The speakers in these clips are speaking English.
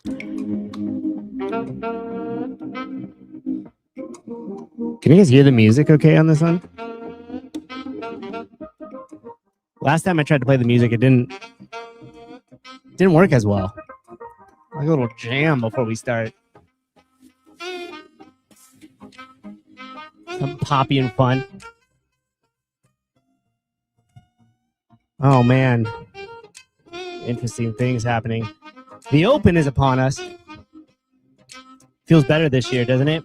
Can you guys hear the music okay on this one? Last time I tried to play the music, it didn't work as well. Like a little jam before we start. Some poppy and fun. Oh man. Interesting things happening. The Open is upon us. Feels better this year, doesn't it?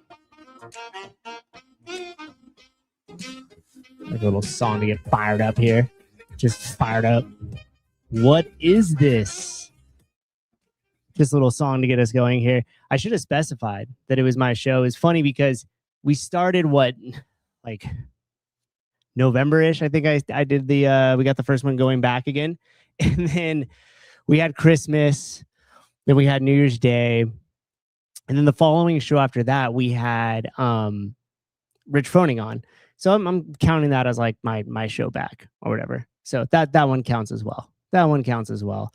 Like a little song to get fired up here. Just fired up. What is this? Just a little song to get us going here. I should have specified that it was my show. It's funny because we started like November-ish. I think I did we got the first one going back again. And then we had Christmas. Then we had New Year's Day. And then the following show after that, we had Rich Froning on. So I'm counting that as like my show back or whatever. So that one counts as well. That one counts as well.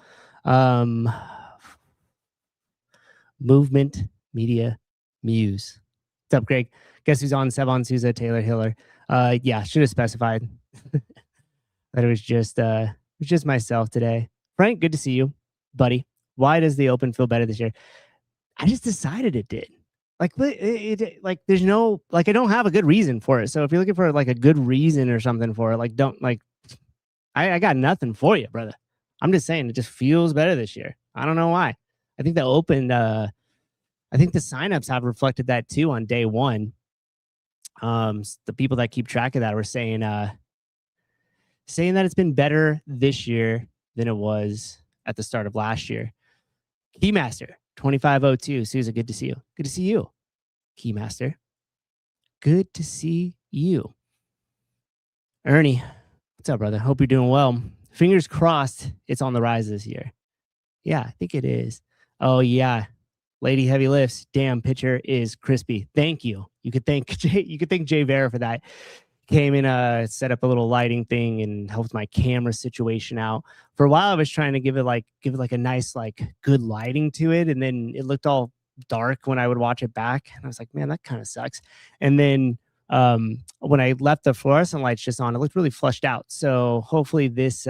Movement Media Muse. What's up, Greg? Guess who's on? Sevon, Souza, Taylor, Hiller. Yeah, should have specified that it was just myself today. Frank, good to see you, buddy. Why does the Open feel better this year? I just decided it did. Like there's no, like, I don't have a good reason for it. So if you're looking for like a good reason or something for it, like, don't like, I got nothing for you, brother. I'm just saying it just feels better this year. I don't know why. I think the Open, I think the signups have reflected that too on day one. The people that keep track of that were saying that it's been better this year than it was at the start of last year. Keymaster 2502. Souza, good to see you. Good to see you. Keymaster. Good to see you. Ernie, what's up, brother? Hope you're doing well. Fingers crossed it's on the rise this year. Yeah, I think it is. Oh, yeah. Lady Heavy Lifts. Damn, picture is crispy. Thank you. You could thank Jay Vera for that. Came in, set up a little lighting thing and helped my camera situation out. For a while, I was trying to give it like a nice, like, good lighting to it, and then it looked all dark when I would watch it back. And I was like, man, that kind of sucks. And then when I left the fluorescent lights just on, it looked really flushed out. So hopefully this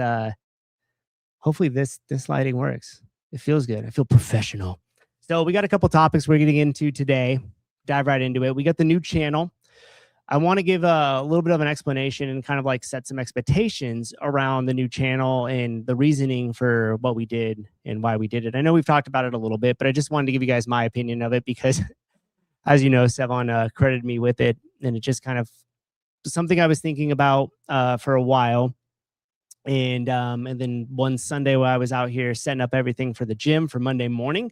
lighting works. It feels good. I feel professional. So we got a couple topics we're getting into today. Dive right into it. We got the new channel. I want to give a little bit of an explanation and kind of like set some expectations around the new channel and the reasoning for what we did and why we did it. I know we've talked about it a little bit, but I just wanted to give you guys my opinion of it because, as you know, Sevon credited me with it, and it just kind of something I was thinking about for a while. And then one Sunday while I was out here setting up everything for the gym for Monday morning,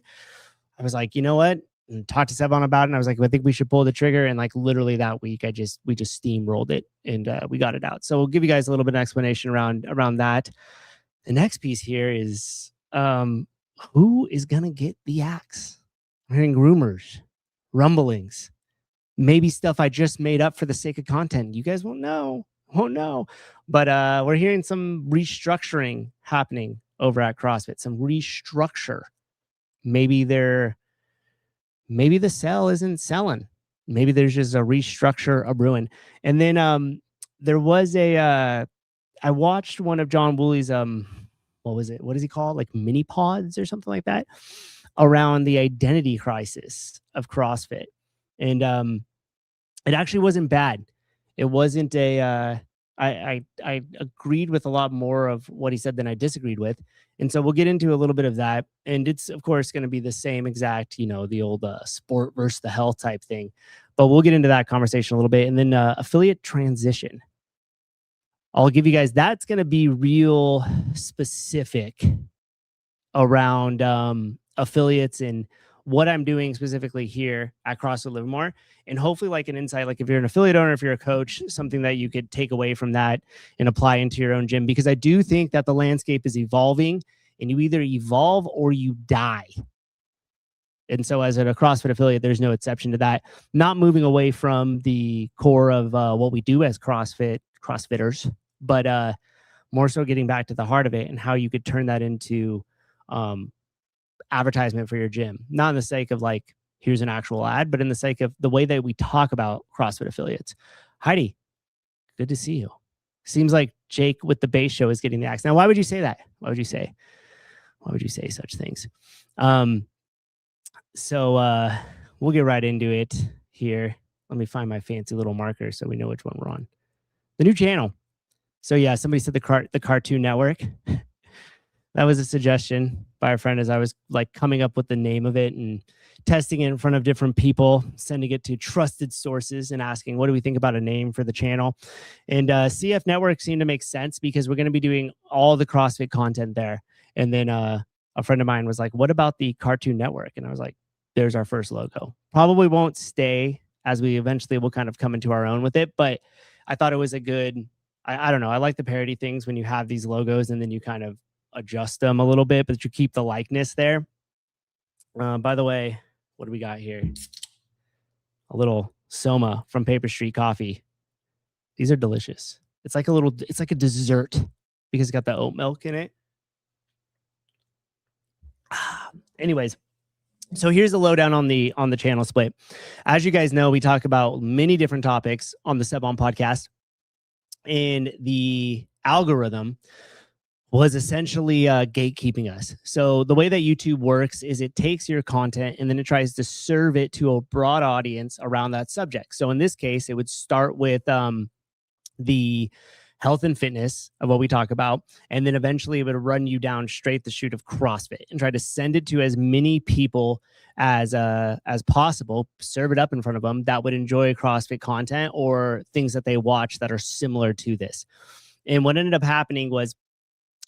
I was like, you know what? And talked to Sevon about it, and I was like, I think we should pull the trigger. And like literally that week, we just steamrolled it and we got it out. So we'll give you guys a little bit of explanation around that. The next piece here is who is gonna get the axe? I'm hearing rumors, rumblings, maybe stuff I just made up for the sake of content. You guys won't know. But we're hearing some restructuring happening over at CrossFit. Some restructure. Maybe the sell isn't selling. Maybe there's just a restructure, a brewing. And then there was I watched one of John Woolley's what was it? What is he called? Like mini pods or something like that around the identity crisis of CrossFit. And it actually wasn't bad. It wasn't I agreed with a lot more of what he said than I disagreed with. And so we'll get into a little bit of that. And it's, of course, going to be the same exact, the old sport versus the health type thing. But we'll get into that conversation a little bit. And then affiliate transition. I'll give you guys, that's going to be real specific around affiliates and what I'm doing specifically here at CrossFit Livermore, and hopefully like an insight, like if you're an affiliate owner, if you're a coach, something that you could take away from that and apply into your own gym, because I do think that the landscape is evolving and you either evolve or you die. And so as a CrossFit affiliate, there's no exception to that. Not moving away from the core of what we do as CrossFitters, but more so getting back to the heart of it and how you could turn that into advertisement for your gym, not in the sake of like, here's an actual ad, but in the sake of the way that we talk about CrossFit affiliates. Heidi, good to see you. Seems like Jake with the base show is getting the axe. Now, why would you say that? Why would you say such things? So we'll get right into it here. Let me find my fancy little marker so we know which one we're on. The new channel. So yeah, somebody said the Cartoon Network. That was a suggestion by a friend as I was like coming up with the name of it and testing it in front of different people, sending it to trusted sources and asking, what do we think about a name for the channel? And CF Network seemed to make sense because we're going to be doing all the CrossFit content there. And then a friend of mine was like, what about the Cartoon Network? And I was like, there's our first logo. Probably won't stay, as we eventually will kind of come into our own with it. But I thought it was a good, I don't know. I like the parody things when you have these logos and then you kind of adjust them a little bit, but you keep the likeness there. By the way, what do we got here? A little Soma from Paper Street Coffee. These are delicious. It's like a dessert because it's got the oat milk in it. Anyways, so here's the lowdown on the channel split. As you guys know, we talk about many different topics on the Seb On podcast, and the algorithm was essentially gatekeeping us. So the way that YouTube works is it takes your content and then it tries to serve it to a broad audience around that subject. So in this case, it would start with the health and fitness of what we talk about, and then eventually it would run you down straight the chute of CrossFit and try to send it to as many people as possible, serve it up in front of them that would enjoy CrossFit content or things that they watch that are similar to this. And what ended up happening was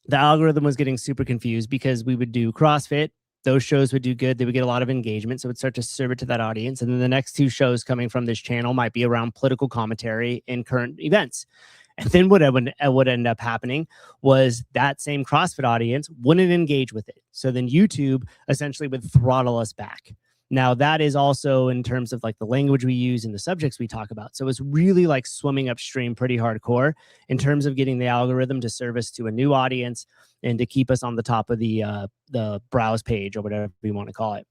the algorithm was getting super confused because we would do CrossFit. Those shows would do good. They would get a lot of engagement. So it would start to serve it to that audience. And then the next two shows coming from this channel might be around political commentary and current events. And then what would end up happening was that same CrossFit audience wouldn't engage with it. So then YouTube essentially would throttle us back. Now, that is also in terms of like the language we use and the subjects we talk about. So it's really like swimming upstream pretty hardcore in terms of getting the algorithm to service to a new audience and to keep us on the top of the browse page or whatever we want to call it.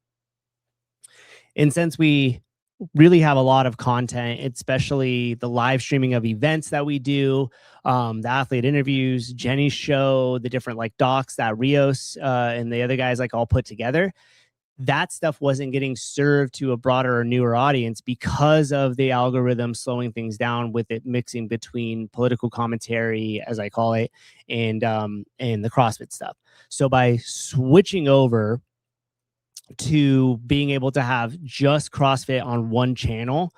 And since we really have a lot of content, especially the live streaming of events that we do, the athlete interviews, Jenny's show, the different like docs that Rios and the other guys like all put together, that stuff wasn't getting served to a broader or newer audience because of the algorithm slowing things down with it mixing between political commentary, as I call it, and the CrossFit stuff. So by switching over to being able to have just CrossFit on one channel,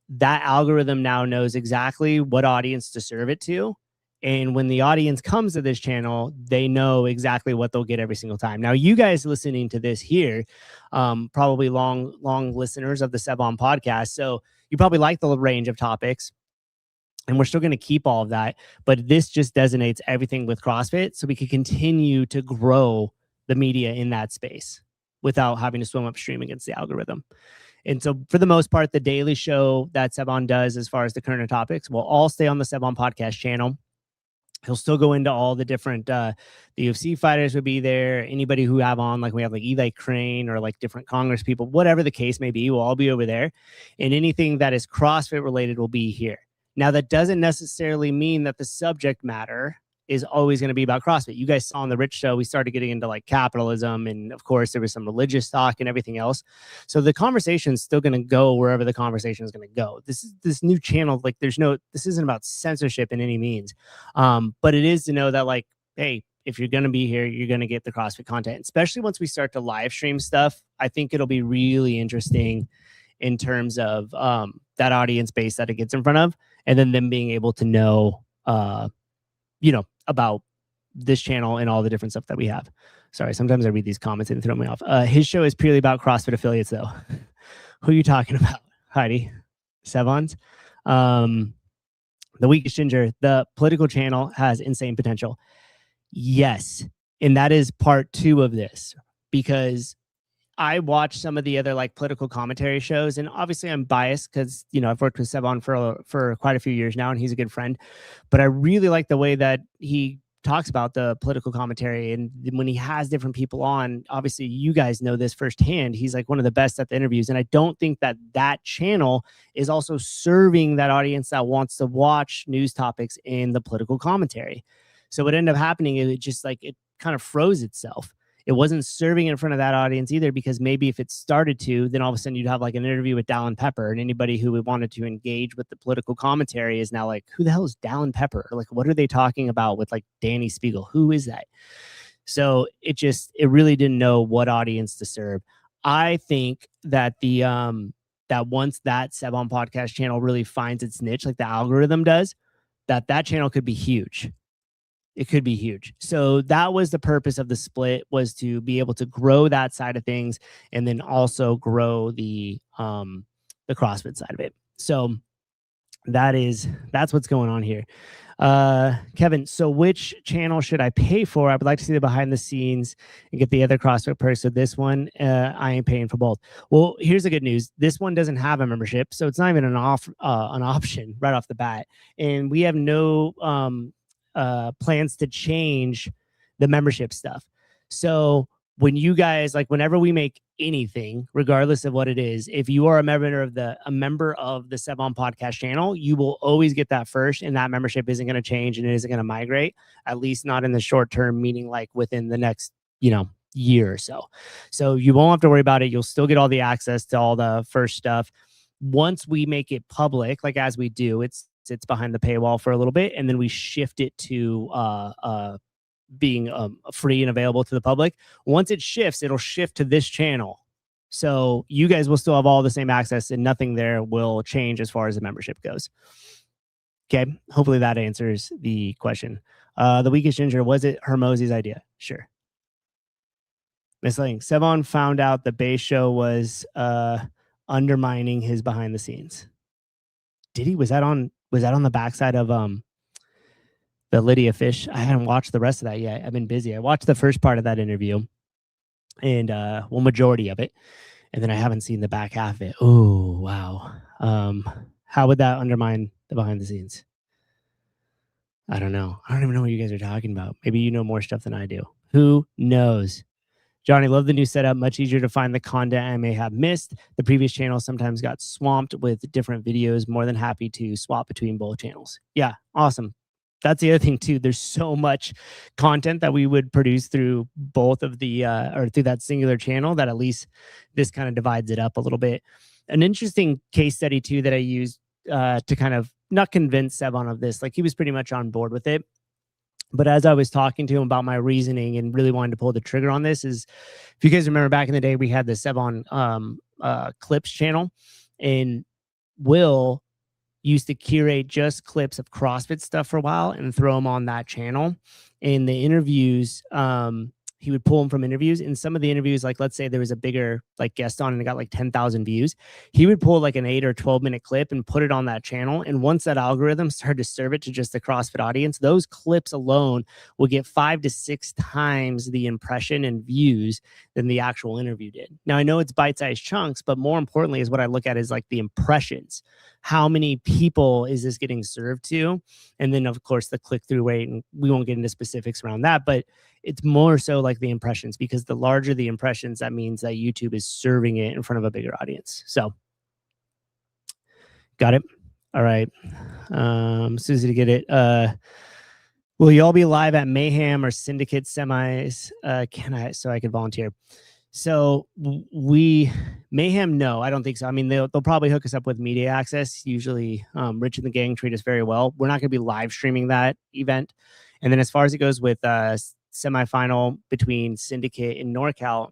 that algorithm now knows exactly what audience to serve it to. And when the audience comes to this channel, they know exactly what they'll get every single time. Now, you guys listening to this here, probably long listeners of the Seb On podcast. So you probably like the range of topics. And we're still going to keep all of that. But this just designates everything with CrossFit so we can continue to grow the media in that space without having to swim upstream against the algorithm. And so for the most part, the daily show that Seb On does as far as the current topics will all stay on the Seb On podcast channel. He'll still go into all the different, the UFC fighters would be there. Anybody who have on, like we have like Eli Crane or like different Congress people, whatever the case may be, will all be over there. And anything that is CrossFit related will be here. Now, that doesn't necessarily mean that the subject matter is always going to be about CrossFit. You guys saw on the Rich show, we started getting into like capitalism. And of course, there was some religious talk and everything else. So the conversation is still going to go wherever the conversation is going to go. This new channel, like this isn't about censorship in any means. But it is to know that like, hey, if you're going to be here, you're going to get the CrossFit content, especially once we start to live stream stuff. I think it'll be really interesting in terms of that audience base that it gets in front of, and then them being able to know, about this channel and all the different stuff that we have. Sorry, sometimes I read these comments and throw me off. His show is purely about CrossFit affiliates, though. Who are you talking about, Heidi? Sevons? The Weakest Ginger, the political channel has insane potential. Yes, and that is part 2 of this, because I watch some of the other like political commentary shows, and obviously I'm biased because, I've worked with Seb On for quite a few years now, and he's a good friend. But I really like the way that he talks about the political commentary, and when he has different people on, obviously you guys know this firsthand, he's like one of the best at the interviews. And I don't think that that channel is also serving that audience that wants to watch news topics in the political commentary. So what ended up happening, it just like it kind of froze itself. It wasn't serving in front of that audience either, because maybe if it started to, then all of a sudden you'd have like an interview with Dallin Pepper, and anybody who wanted to engage with the political commentary is now like, who the hell is Dallin Pepper? Like, what are they talking about with like Danny Spiegel? Who is that? So it really didn't know what audience to serve. I think that that once that Sebon podcast channel really finds its niche, like the algorithm does, that channel could be huge. It could be huge. So that was the purpose of the split, was to be able to grow that side of things and then also grow the CrossFit side of it. So that's what's going on here. Kevin, so which channel should I pay for? I would like to see the behind the scenes and get the other CrossFit perks. So this one, I ain't paying for both. Well, here's the good news. This one doesn't have a membership, so it's not even an option right off the bat. And we have no plans to change the membership stuff. So when you guys, like, whenever we make anything, regardless of what it is, if you are a member of the Sebon podcast channel, you will always get that first, and that membership isn't going to change and it isn't going to migrate, at least not in the short term, meaning like within the next, year or so. So you won't have to worry about it. You'll still get all the access to all the first stuff. Once we make it public, like as we do, it's behind the paywall for a little bit, and then we shift it to being free and available to the public. Once it shifts, it'll shift to this channel. So you guys will still have all the same access, and nothing there will change as far as the membership goes. Okay. Hopefully that answers the question. The weakest ginger, was it Hermosi's idea? Sure. Miss Lang, Sebon found out the base show was undermining his behind the scenes. Did he? Was that on the backside of the Lydia Fish? I haven't watched the rest of that yet. I've been busy. I watched the first part of that interview, and majority of it, and then I haven't seen the back half of it. Oh, wow. How would that undermine the behind the scenes? I don't know. I don't even know what you guys are talking about. Maybe you know more stuff than I do. Who knows? Johnny, love the new setup. Much easier to find the content I may have missed. The previous channel sometimes got swamped with different videos. More than happy to swap between both channels. Yeah, awesome. That's the other thing too. There's so much content that we would produce through both of the or through that singular channel, that at least this kind of divides it up a little bit. An interesting case study too that I used to kind of not convince Sebon of this. Like, he was pretty much on board with it. But as I was talking to him about my reasoning and really wanting to pull the trigger on this, is, if you guys remember back in the day, we had the Sebon clips channel, and Will used to curate just clips of CrossFit stuff for a while and throw them on that channel. In the interviews, he would pull them from interviews. In some of the interviews, like let's say there was a bigger like guest on and it got like 10,000 views, he would pull like an 8 or 12 minute clip and put it on that channel. And once that algorithm started to serve it to just the CrossFit audience, those clips alone will get 5 to 6 times the impression and views than the actual interview did. Now, I know it's bite-sized chunks, but more importantly is what I look at is like the impressions. How many people is this getting served to? And then of course the click-through rate, and we won't get into specifics around that, but it's more so like the impressions, because the larger the impressions, that means that YouTube is serving it in front of a bigger audience. So got it. All right. Susie, to get it. Will y'all be live at Mayhem or Syndicate semis? So I can volunteer. So Mayhem, no, I don't think so. I mean, they'll probably hook us up with media access. Usually Rich and the gang treat us very well. We're not going to be live streaming that event. And then as far as it goes with semifinal between Syndicate and NorCal,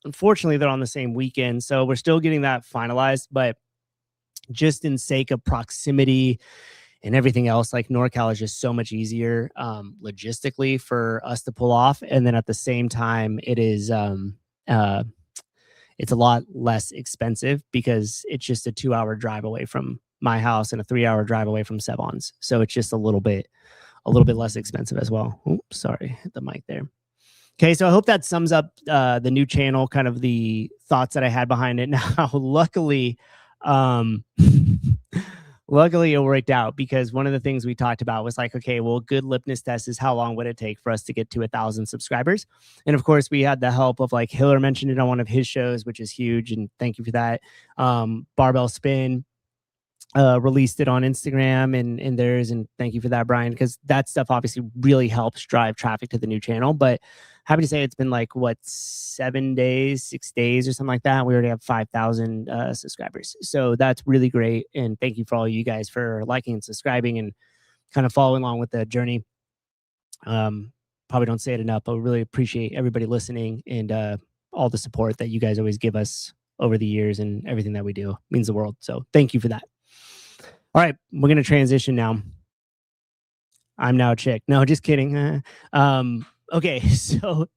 unfortunately, they're on the same weekend. So we're still getting that finalized. But just in sake of proximity and everything else, like NorCal is just so much easier logistically for us to pull off. And then at the same time, it is it's a lot less expensive because it's just a 2-hour drive away from my house and a 3-hour drive away from Sebon's. So it's just a little bit less expensive as well. Oops, sorry, hit the mic there. Okay, so I hope that sums up the new channel, kind of the thoughts that I had behind it. Now, luckily, luckily it worked out because one of the things we talked about was like, okay, well, good litmus test is how long would it take for us to get to 1,000 subscribers? And of course, we had the help of like Hiller mentioned it on one of his shows, which is huge, and thank you for that. Barbell Spin released it on Instagram and theirs, and thank you for that, Brian, because that stuff obviously really helps drive traffic to the new channel. But happy to say it's been like what 7 days, 6 days or something like that. We already have 5,000 subscribers, so that's really great. And thank you for all you guys for liking and subscribing and kind of following along with the journey. Probably don't say it enough, but we really appreciate everybody listening and all the support that you guys always give us over the years, and everything that we do means the world. So thank you for that. All right, we're going to transition now. I'm now a chick. No, just kidding. Okay, so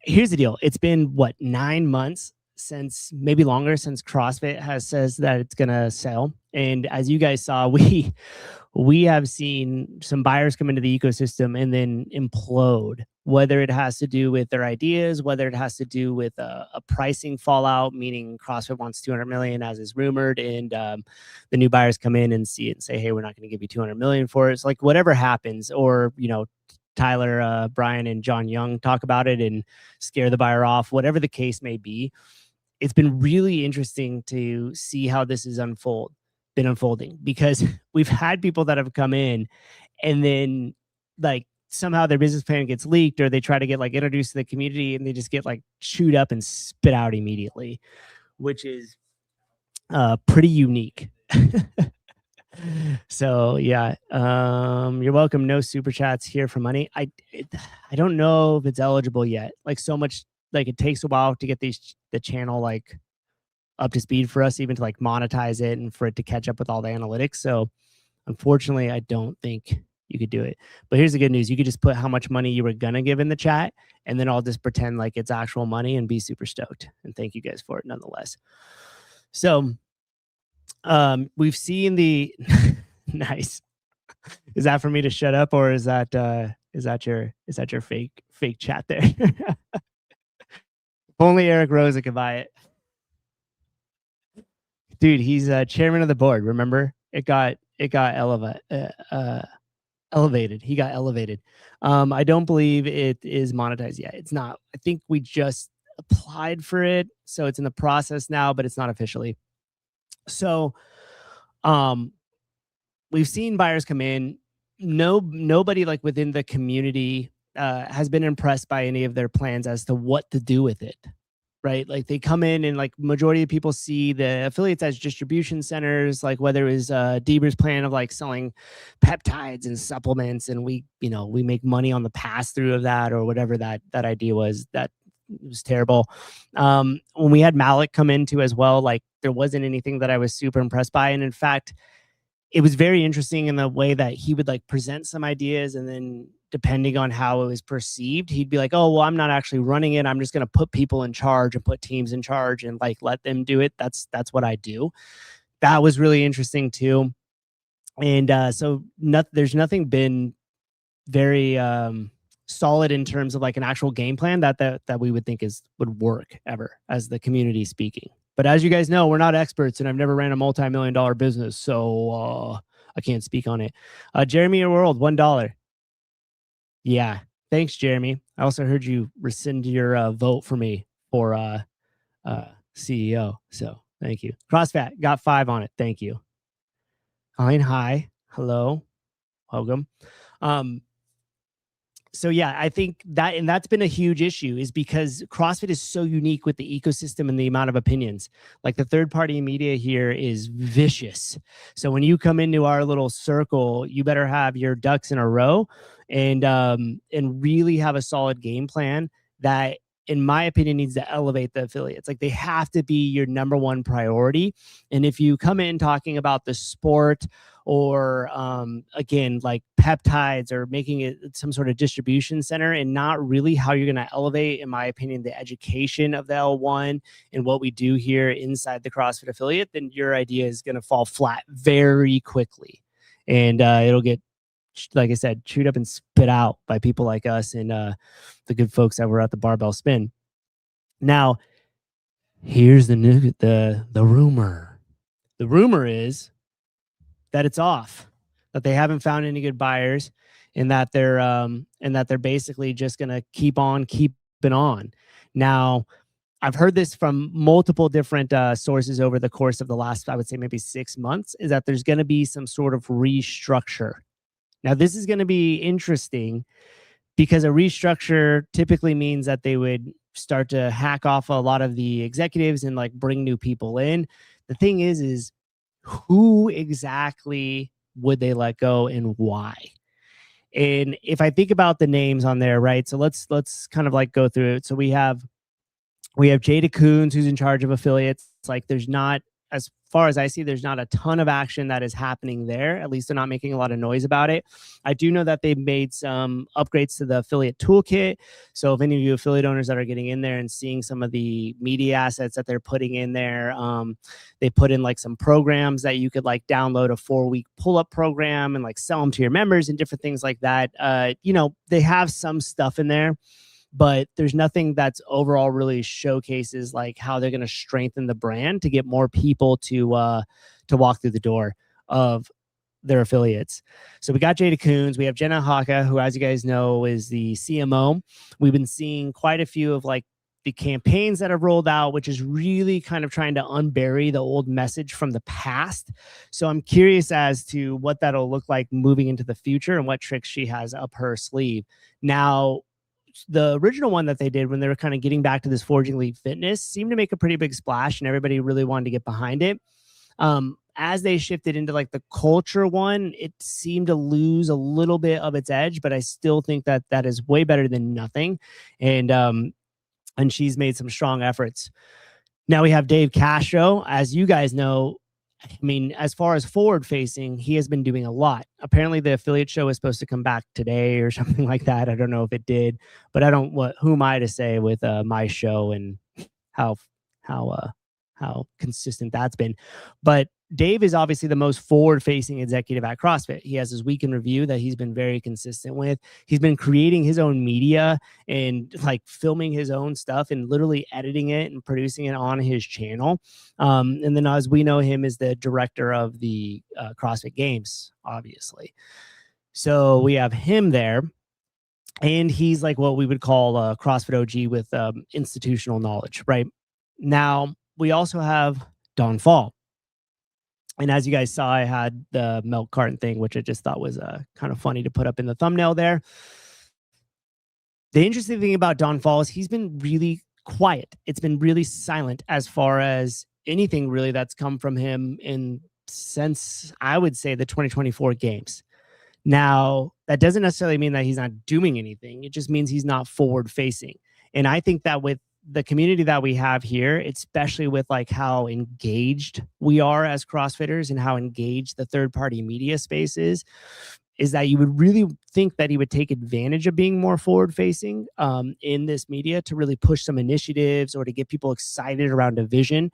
here's the deal. It's been what, 9 months since, maybe longer, since CrossFit has says that it's going to sell. And as you guys saw, we have seen some buyers come into the ecosystem and then implode, whether it has to do with their ideas, whether it has to do with a pricing fallout, meaning CrossFit wants 200 million as is rumored, and the new buyers come in and see it and say, hey, we're not going to give you 200 million for it. It's like whatever happens, or, you know, Tyler, Brian, and John Young talk about it and scare the buyer off, whatever the case may be. It's been really interesting to see how this is been unfolding, because we've had people that have come in and then like somehow their business plan gets leaked, or they try to get like introduced to the community and they just get like chewed up and spit out immediately, which is pretty unique. So yeah, you're welcome. No super chats here for money. I don't know if it's eligible yet. Like so much, like it takes a while to get the channel like up to speed for us, even to like monetize it and for it to catch up with all the analytics. So unfortunately, I don't think you could do it. But here's the good news. You could just put how much money you were going to give in the chat, and then I'll just pretend like it's actual money and be super stoked. And thank you guys for it nonetheless. So we've seen the nice. Is that for me to shut up, or is that your fake chat there? If only Eric Rosa could buy it. Dude, he's chairman of the board. Remember, it got elevated. He got elevated. I don't believe it is monetized yet. It's not. I think we just applied for it, so it's in the process now, but it's not officially. So, we've seen buyers come in. Nobody like within the community has been impressed by any of their plans as to what to do with it. Right? Like they come in and like majority of people see the affiliates as distribution centers, like whether it was Deber's plan of like selling peptides and supplements, and we make money on the pass through of that, or whatever that idea was. That was terrible. When we had Malik come into as well, like there wasn't anything that I was super impressed by. And in fact, it was very interesting in the way that he would like present some ideas, and then depending on how it was perceived, he'd be like, oh, well, I'm not actually running it. I'm just going to put people in charge and put teams in charge and like let them do it. That's what I do. That was really interesting too. And so there's nothing been very solid in terms of like an actual game plan that we would think would work ever as the community speaking. But as you guys know, we're not experts, and I've never ran a multi-million-dollar business, so I can't speak on it. Jeremy Your World, $1. Yeah, thanks, Jeremy. I also heard you rescind your vote for me for CEO, so thank you. CrossFit got 5 on it. Thank you. Colleen, hi, hello, welcome. So yeah, I think that's been a huge issue, is because CrossFit is so unique with the ecosystem and the amount of opinions. Like the third-party media here is vicious. So when you come into our little circle, you better have your ducks in a row and really have a solid game plan that, in my opinion, needs to elevate the affiliates. Like they have to be your number one priority. And if you come in talking about the sport, or again, like peptides, or making it some sort of distribution center, and not really how you're going to elevate, in my opinion, the education of the L1 and what we do here inside the CrossFit affiliate, then your idea is going to fall flat very quickly. And it'll get, like I said, chewed up and spit out by people like us and the good folks that were at the Barbell Spin. Now, here's the rumor. The rumor is that it's off, that they haven't found any good buyers, and that they're basically just going to keep on keeping on. Now, I've heard this from multiple different sources over the course of the last, I would say, maybe 6 months, is that there's going to be some sort of restructure. Now, this is going to be interesting because a restructure typically means that they would start to hack off a lot of the executives and like bring new people in. The thing is who exactly would they let go and why? And if I think about the names on there, right? So let's kind of like go through it. So we have Jada Coons, who's in charge of affiliates. It's like there's not, as far as I see, there's not a ton of action that is happening there. At least they're not making a lot of noise about it. I do know that they've made some upgrades to the affiliate toolkit. So if any of you affiliate owners that are getting in there and seeing some of the media assets that they're putting in there, they put in like some programs that you could like download a 4-week pull-up program and like sell them to your members and different things like that. They have some stuff in there, but there's nothing that's overall really showcases like how they're going to strengthen the brand to get more people to walk through the door of their affiliates. So we got Jada Coons, we have Jenna Haka, who, as you guys know, is the CMO. We've been seeing quite a few of like the campaigns that have rolled out, which is really kind of trying to unbury the old message from the past. So I'm curious as to what that'll look like moving into the future and what tricks she has up her sleeve. Now, the original one that they did when they were kind of getting back to this Forging Elite Fitness seemed to make a pretty big splash and everybody really wanted to get behind it. As they shifted into like the culture one, it seemed to lose a little bit of its edge, but I still think that that is way better than nothing. And she's made some strong efforts. Now we have Dave Castro. As you guys know, I mean, as far as forward facing, he has been doing a lot. Apparently the affiliate show is supposed to come back today or something like that. I don't know if it did, but who am I to say with my show and how consistent that's been. But Dave is obviously the most forward-facing executive at CrossFit. He has his week in review that he's been very consistent with. He's been creating his own media and like filming his own stuff and literally editing it and producing it on his channel. And then, as we know, him as the director of the CrossFit Games, obviously. So we have him there. And he's like what we would call a CrossFit OG with institutional knowledge, right? Now, we also have Don Fall. And as you guys saw, I had the milk carton thing, which I just thought was kind of funny to put up in the thumbnail there. The interesting thing about Don Fall is he's been really quiet. It's been really silent as far as anything really that's come from him since I would say the 2024 games. Now, that doesn't necessarily mean that he's not doing anything. It just means he's not forward facing. And I think that with the community that we have here, especially with like how engaged we are as CrossFitters and how engaged the third-party media space is that you would really think that he would take advantage of being more forward-facing in this media to really push some initiatives or to get people excited around a vision,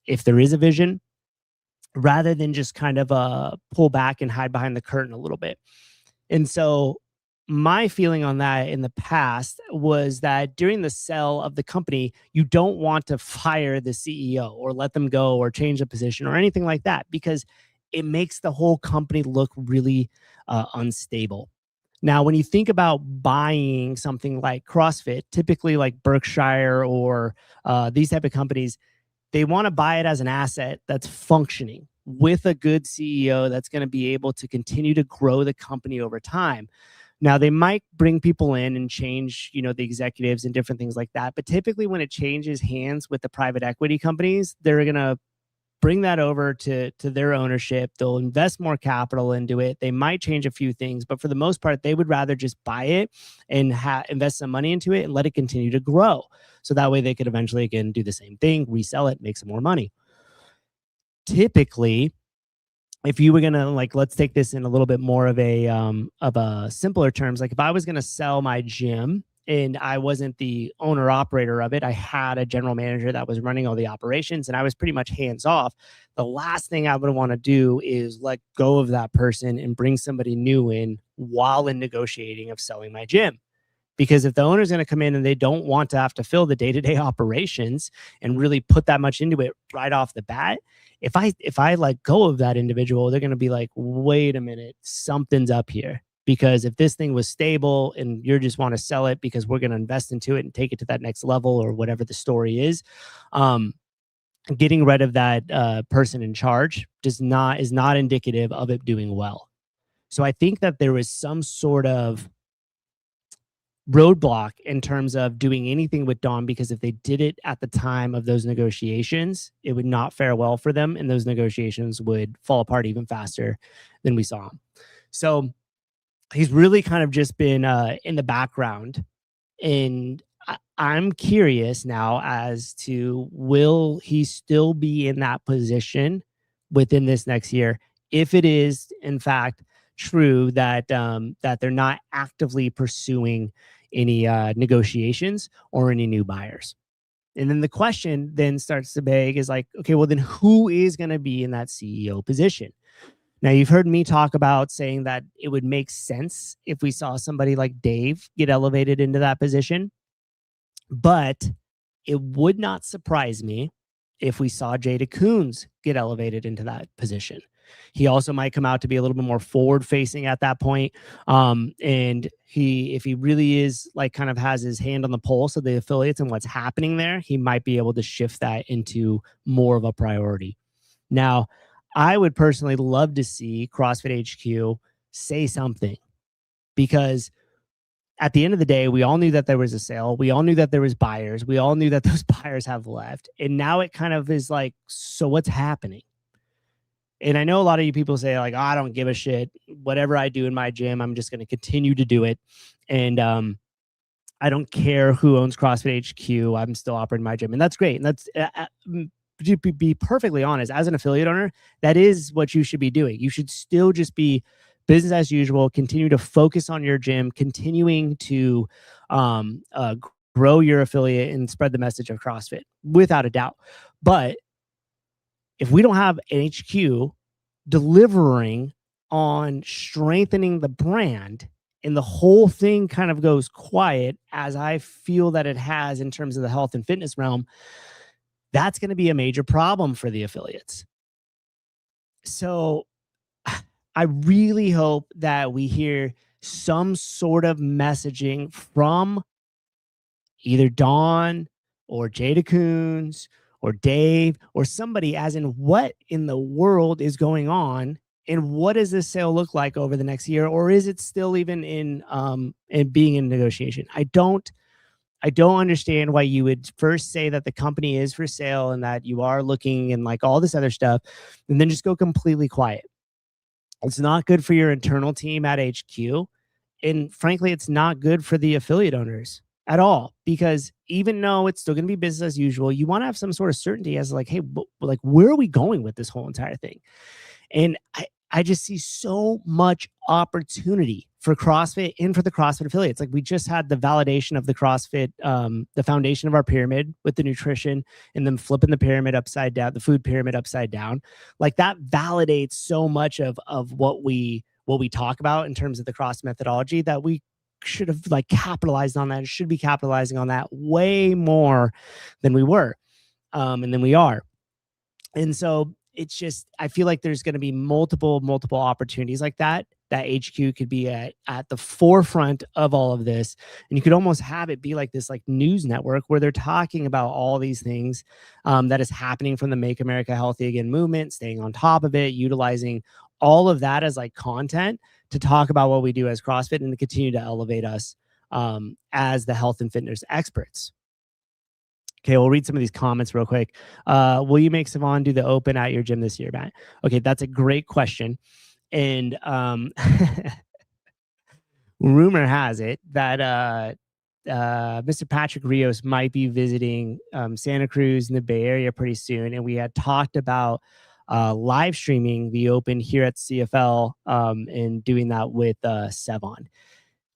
if there is a vision, rather than just kind of pull back and hide behind the curtain a little bit. And so my feeling on that in the past was that during the sale of the company, you don't want to fire the CEO or let them go or change the position or anything like that, because it makes the whole company look really unstable. Now, when you think about buying something like CrossFit, typically like Berkshire or these type of companies, they want to buy it as an asset that's functioning with a good CEO that's going to be able to continue to grow the company over time. Now, they might bring people in and change, the executives and different things like that. But typically when it changes hands with the private equity companies, they're going to bring that over to their ownership. They'll invest more capital into it. They might change a few things, but for the most part, they would rather just buy it and invest some money into it and let it continue to grow. So that way they could eventually, again, do the same thing, resell it, make some more money. Typically, if you were going to let's take this in a little bit more of a simpler terms, like if I was going to sell my gym and I wasn't the owner operator of it, I had a general manager that was running all the operations and I was pretty much hands off. The last thing I would want to do is let go of that person and bring somebody new in while in negotiating of selling my gym. Because if the owner's going to come in and they don't want to have to fill the day-to-day operations and really put that much into it right off the bat, if I let go of that individual, they're going to be like, wait a minute, something's up here. Because if this thing was stable and you just want to sell it because we're going to invest into it and take it to that next level or whatever the story is, getting rid of that person in charge is not indicative of it doing well. So I think that there was some sort of roadblock in terms of doing anything with Dawn, because if they did it at the time of those negotiations, it would not fare well for them, and those negotiations would fall apart even faster than we saw them. So he's really kind of just been in the background, and I'm curious now as to, will he still be in that position within this next year if it is in fact true that that they're not actively pursuing any negotiations or any new buyers. And then the question then starts to beg is like, okay, well then who is going to be in that CEO position? Now, you've heard me talk about saying that it would make sense if we saw somebody like Dave get elevated into that position, but it would not surprise me if we saw Jada Coons get elevated into that position. He also might come out to be a little bit more forward facing at that point. And if he really is like kind of has his hand on the pulse of the affiliates and what's happening there, he might be able to shift that into more of a priority. Now, I would personally love to see CrossFit HQ say something, because at the end of the day, we all knew that there was a sale. We all knew that there was buyers. We all knew that those buyers have left. And now it kind of is like, so what's happening? And I know a lot of you people say like, oh, I don't give a shit. Whatever I do in my gym, I'm just going to continue to do it. And I don't care who owns CrossFit HQ. I'm still operating my gym. And that's great. And that's, to be perfectly honest, as an affiliate owner, that is what you should be doing. You should still just be business as usual, continue to focus on your gym, continuing to grow your affiliate and spread the message of CrossFit, without a doubt. But if we don't have an HQ delivering on strengthening the brand, and the whole thing kind of goes quiet, as I feel that it has in terms of the health and fitness realm, that's going to be a major problem for the affiliates. So I really hope that we hear some sort of messaging from either Dawn or Jada Coons or Dave or somebody, as in what in the world is going on, and what does this sale look like over the next year, or is it still even in being in negotiation? I don't understand why you would first say that the company is for sale and that you are looking and like all this other stuff, and then just go completely quiet. It's not good for your internal team at HQ. And frankly, it's not good for the affiliate owners at all, because even though it's still going to be business as usual, you want to have some sort of certainty as like, hey, like, where are we going with this whole entire thing? And I just see so much opportunity for CrossFit and for the CrossFit affiliates. Like, we just had the validation of the CrossFit, the foundation of our pyramid with the nutrition, and then flipping the pyramid upside down, the food pyramid upside down. Like, that validates so much of what we talk about in terms of the CrossFit methodology, that we should have like capitalized on that. Should be capitalizing on that way more than we were, and than we are. And so it's just, I feel like there's going to be multiple opportunities like that HQ could be at the forefront of all of this. And you could almost have it be like this like news network where they're talking about all these things that is happening from the Make America Healthy Again movement, staying on top of it, utilizing all of that as like content to talk about what we do as CrossFit and to continue to elevate us as the health and fitness experts. Okay, we'll read some of these comments real quick. Will you make Savon do the open at your gym this year, Matt? Okay, that's a great question. And rumor has it that Mr. Patrick Rios might be visiting Santa Cruz in the Bay Area pretty soon. And we had talked about live streaming the open here at CFL and doing that with Sevon.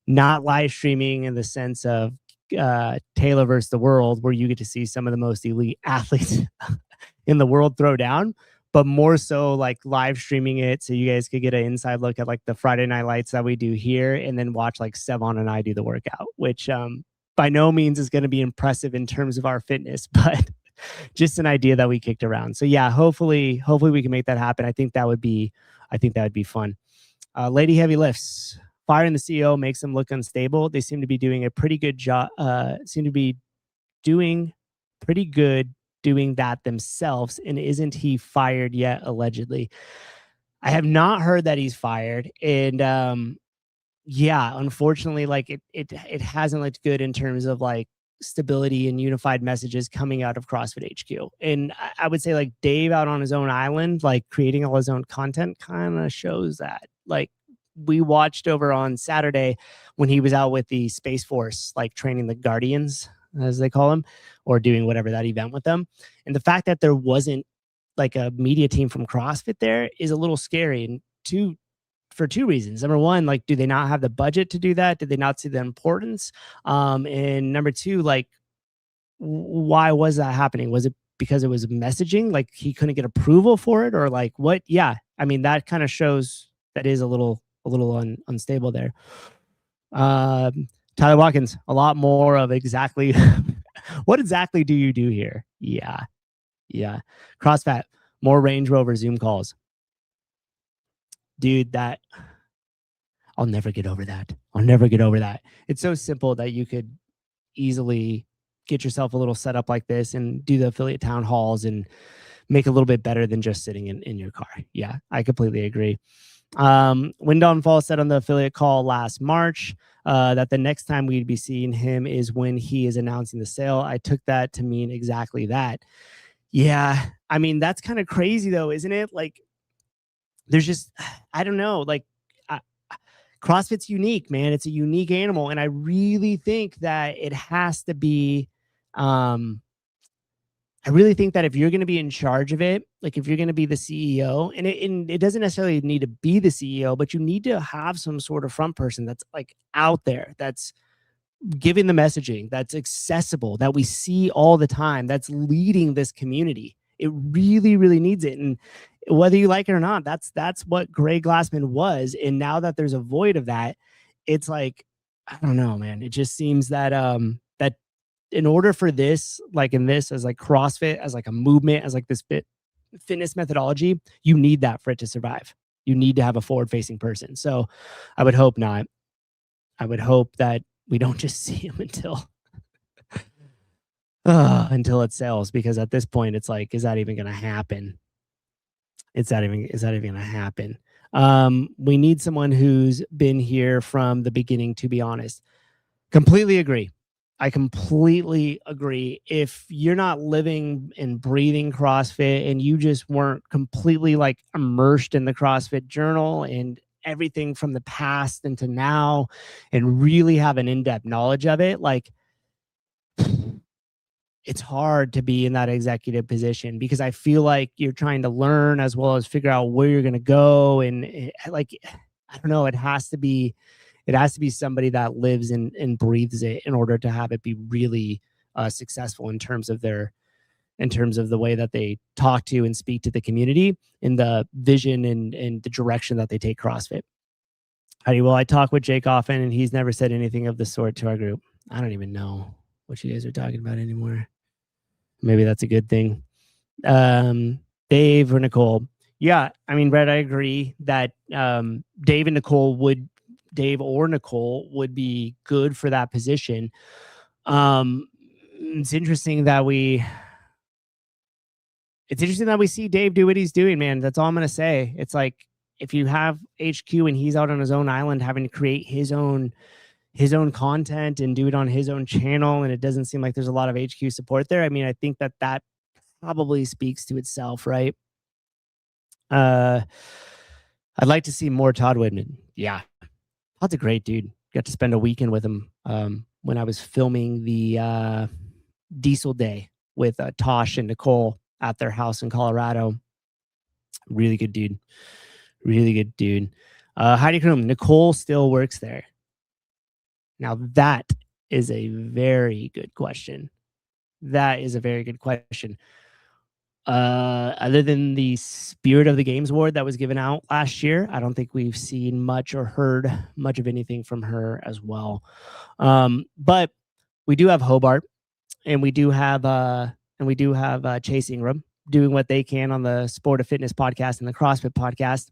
Not live streaming in the sense of Taylor versus the world, where you get to see some of the most elite athletes in the world throw down, but more so like live streaming it so you guys could get an inside look at like the Friday Night Lights that we do here, and then watch like Sevon and I do the workout, which by no means is going to be impressive in terms of our fitness, but just an idea that we kicked around. So yeah, hopefully we can make that happen. I think that would be fun. Lady Heavy Lifts. Firing the CEO makes them look unstable. They seem to be doing a pretty good job. Seem to be doing pretty good doing that themselves. And isn't he fired yet? Allegedly, I have not heard that he's fired. And yeah, unfortunately, like it hasn't looked good in terms of like stability and unified messages coming out of CrossFit HQ. And I would say like Dave out on his own island, like creating all his own content kind of shows that. Like we watched over on Saturday when he was out with the Space Force, like training the Guardians, as they call them, or doing whatever that event with them. And the fact that there wasn't like a media team from CrossFit there is a little scary. And for two reasons. Number one, like, do they not have the budget to do that? Did they not see the importance? And number two, like, why was that happening? Was it because it was messaging? Like he couldn't get approval for it, or like what? Yeah, I mean that kind of shows that is a little unstable there. Tyler Watkins, a lot more of exactly what exactly do you do here? Yeah. CrossFit, more Range Rover Zoom calls. Dude, that I'll never get over that. It's so simple that you could easily get yourself a little setup like this and do the affiliate town halls and make a little bit better than just sitting in your car. Yeah, I completely agree. Wyndon Fall said on the affiliate call last March that the next time we'd be seeing him is when he is announcing the sale. I took that to mean exactly that. Yeah, I mean, that's kind of crazy though, isn't it? Like, there's just, I don't know, like, CrossFit's unique, man. It's a unique animal. And I really think that it has to be, I really think that if you're going to be in charge of it, like if you're going to be the CEO, and it doesn't necessarily need to be the CEO, but you need to have some sort of front person that's like out there, that's giving the messaging, that's accessible, that we see all the time, that's leading this community. It really, really needs it. And whether you like it or not, that's what Gray Glassman was. And now that there's a void of that, it's like, I don't know, man. It just seems that that in order for this, like in this as like CrossFit, as like a movement, as like this fitness methodology, you need that for it to survive. You need to have a forward-facing person. So I would hope not. I would hope that we don't just see him until it sells, because at this point it's like, is that even going to happen? Is that even going to happen? We need someone who's been here from the beginning, to be honest. Completely agree. I completely agree. If you're not living and breathing CrossFit and you just weren't completely like immersed in the CrossFit Journal and everything from the past into now and really have an in-depth knowledge of it, like, it's hard to be in that executive position, because I feel like you're trying to learn as well as figure out where you're going to go. And like, I don't know, it has to be somebody that lives and breathes it in order to have it be really successful in terms of the way that they talk to and speak to the community, in the vision and the direction that they take CrossFit. Heidi, well, I talk with Jake often and he's never said anything of the sort to our group. I don't even know what you guys are talking about anymore. Maybe that's a good thing. Dave or Nicole. Yeah, I mean, Brett, I agree that Dave or Nicole would be good for that position. It's interesting that we see Dave do what he's doing, man. That's all I'm going to say. It's like, if you have HQ and he's out on his own island having to create his own content and do it on his own channel, and it doesn't seem like there's a lot of HQ support there. I mean, I think that probably speaks to itself, right? I'd like to see more Todd Whitman. Yeah, Todd's a great dude. Got to spend a weekend with him when I was filming the Diesel Day with Tosh and Nicole at their house in Colorado. Really good dude. Heidi Krum, Nicole still works there. Now that is a very good question. Other than the Spirit of the Games award that was given out last year, I don't think we've seen much or heard much of anything from her as well. But we do have Hobart, and we do have Chase Ingram doing what they can on the Sport of Fitness podcast and the CrossFit podcast.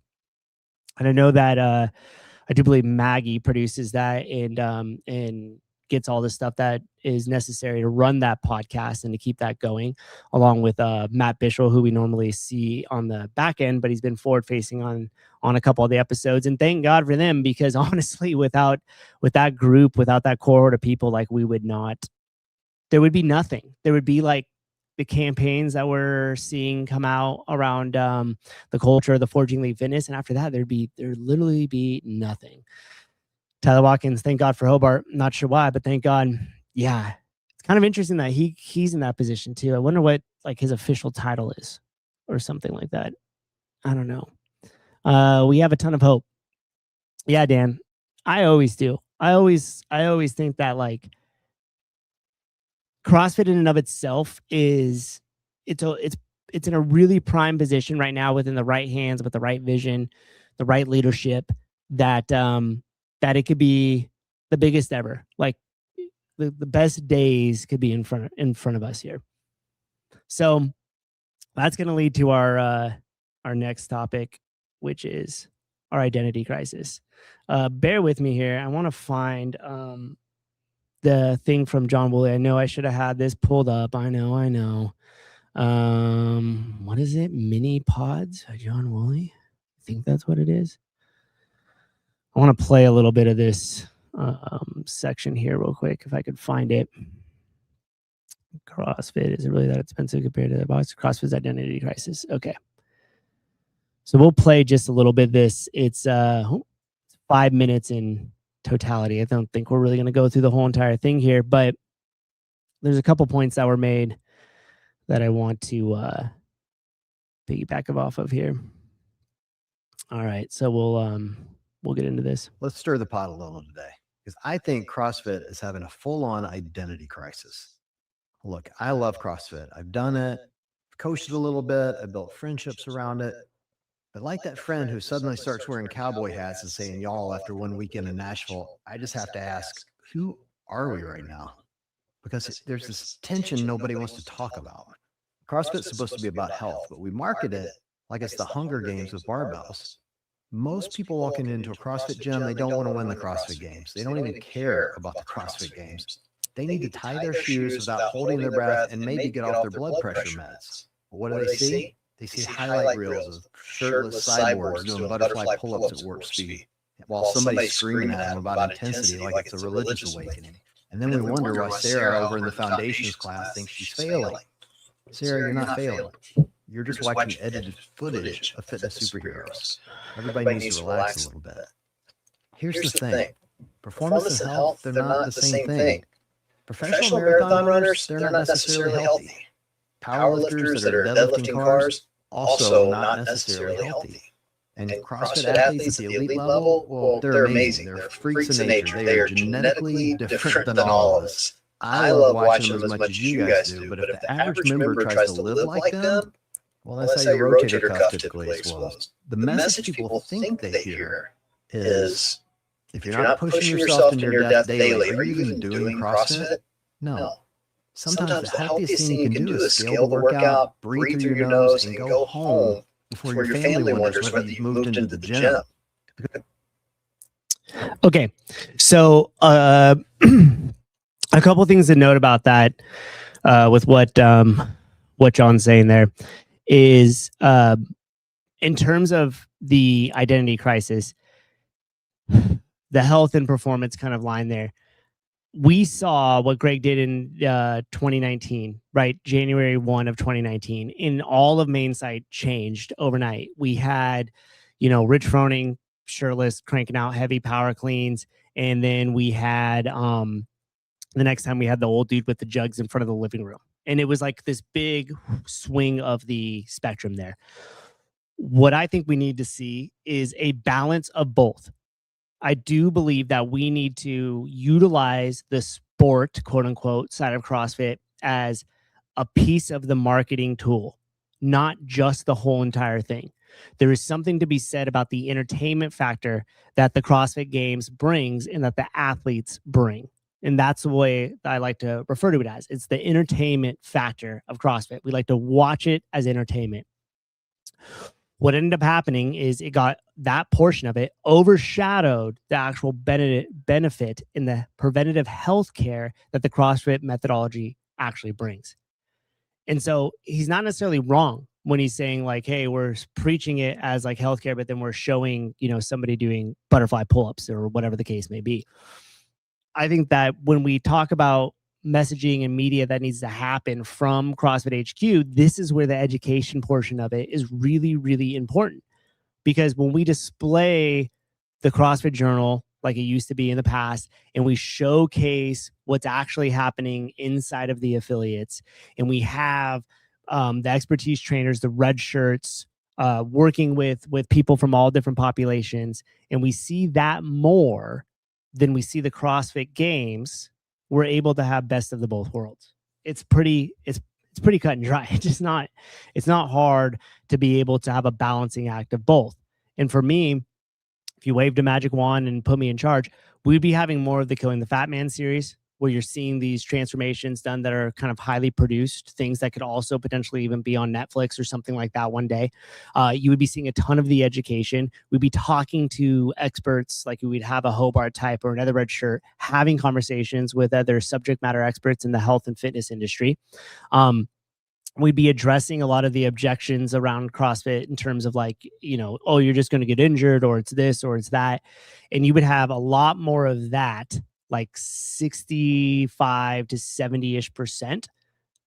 And I know that I do believe Maggie produces that and gets all the stuff that is necessary to run that podcast and to keep that going, along with Matt Bishel, who we normally see on the back end, but he's been forward facing on a couple of the episodes. And thank God for them, because honestly, without that group, without that cohort of people, like there would be nothing. There would be like the campaigns that we're seeing come out around the culture of the Forging League Fitness, and after that, there'd literally be nothing. Tyler Watkins, thank God for Hobart. Not sure why, but thank God. Yeah, it's kind of interesting that he's in that position too. I wonder what like his official title is, or something like that. I don't know. We have a ton of hope. Yeah, Dan, I always do. I always think that like CrossFit in and of itself is it's in a really prime position right now, within the right hands, with the right vision, the right leadership, that it could be the biggest ever. Like the best days could be in front of us here. So that's going to lead to our next topic, which is our identity crisis. Bear with me here. I want to find the thing from John Woolley. I know I should have had this pulled up. I know. What is it? Mini pods by John Woolley? I think that's what it is. I want to play a little bit of this section here real quick, if I could find it. CrossFit, is it really that expensive compared to the box? CrossFit's identity crisis. Okay. So we'll play just a little bit of this. It's 5 minutes in totality. I don't think we're really going to go through the whole entire thing here, but there's a couple points that were made that I want to piggyback off of here. All right, so we'll get into this. Let's stir the pot a little today, because I think CrossFit is having a full-on identity crisis. Look, I love CrossFit. I've done it, coached it a little bit, I've built friendships around it. But like that friend who suddenly starts wearing cowboy hats and saying y'all after one weekend in Nashville, I just have to ask, who are we right now? Because there's this tension nobody wants to talk about. CrossFit's supposed to be about health, but we market it like it's the Hunger Games with barbells. Most people walking into a CrossFit gym, they don't want to win the CrossFit Games. They don't even care about the CrossFit Games. They need to tie their shoes without holding their breath and maybe get off their blood pressure meds. But what do they see? They see highlight reels of shirtless cyborgs doing butterfly pull-ups at warp speed, while somebody's screaming at them about intensity like it's a religious awakening. And then we wonder why Sarah over in the foundations class thinks she's failing. Sarah, you're not failing. You're just watching edited footage of fitness superheroes. Everybody needs to relax a little bit. Here's the thing. Performance and health, they're not the same thing. Professional marathon runners, they're not necessarily healthy. Powerlifters that are deadlifting cars, also not necessarily healthy. And CrossFit athletes at the elite level, well, they're amazing. They're freaks of nature. They are genetically different than all of us. I love watching them as much as you guys do, but if the average member tries to live like them, well, that's how your rotator cuff typically explodes. The message people think they hear is, if you're not pushing yourself to your death daily, are you even doing CrossFit? No. Sometimes the healthiest thing you can do is scale the workout, breathe through your nose, and go home before your family wonders whether you've moved into the gym. Okay, so a couple things to note about that with what John's saying there is, in terms of the identity crisis, the health and performance kind of line there. We saw what Greg did in 2019, right? January 1 of 2019, in all of Mainsight changed overnight. We had, Rich Froning shirtless cranking out heavy power cleans. And then we had, the next time we had the old dude with the jugs in front of the living room. And it was like this big swing of the spectrum there. What I think we need to see is a balance of both. I do believe that we need to utilize the sport, quote unquote, side of CrossFit as a piece of the marketing tool. not just the whole entire thing. There is something to be said about the entertainment factor that the CrossFit Games brings and that the athletes bring. And that's the way I like to refer to it as. It's the entertainment factor of CrossFit. We like to watch it as entertainment. What ended up happening is it got that portion of it overshadowed the actual benefit in the preventative health care that the CrossFit methodology actually brings. And so he's not necessarily wrong when he's saying like, hey, we're preaching it as like healthcare, but then we're showing, somebody doing butterfly pull-ups or whatever the case may be. I think that when we talk about messaging and media that needs to happen from CrossFit HQ, this is where the education portion of it is really, really important. Because when we display the CrossFit Journal like it used to be in the past, and we showcase what's actually happening inside of the affiliates, and we have the expertise trainers, the red shirts, working with people from all different populations, and we see that more than we see the CrossFit Games, we're able to have best of the both worlds. It's pretty cut and dry. It's not hard to be able to have a balancing act of both. And for me, if you waved a magic wand and put me in charge, we'd be having more of the Killing the Fat Man series, where you're seeing these transformations done that are kind of highly produced, things that could also potentially even be on Netflix or something like that one day. You would be seeing a ton of the education. We'd be talking to experts, like we'd have a Hobart type or another red shirt, having conversations with other subject matter experts in the health and fitness industry. We'd be addressing a lot of the objections around CrossFit in terms of like, oh, you're just going to get injured, or it's this or it's that. And you would have a lot more of that, like 65 to 70-ish%,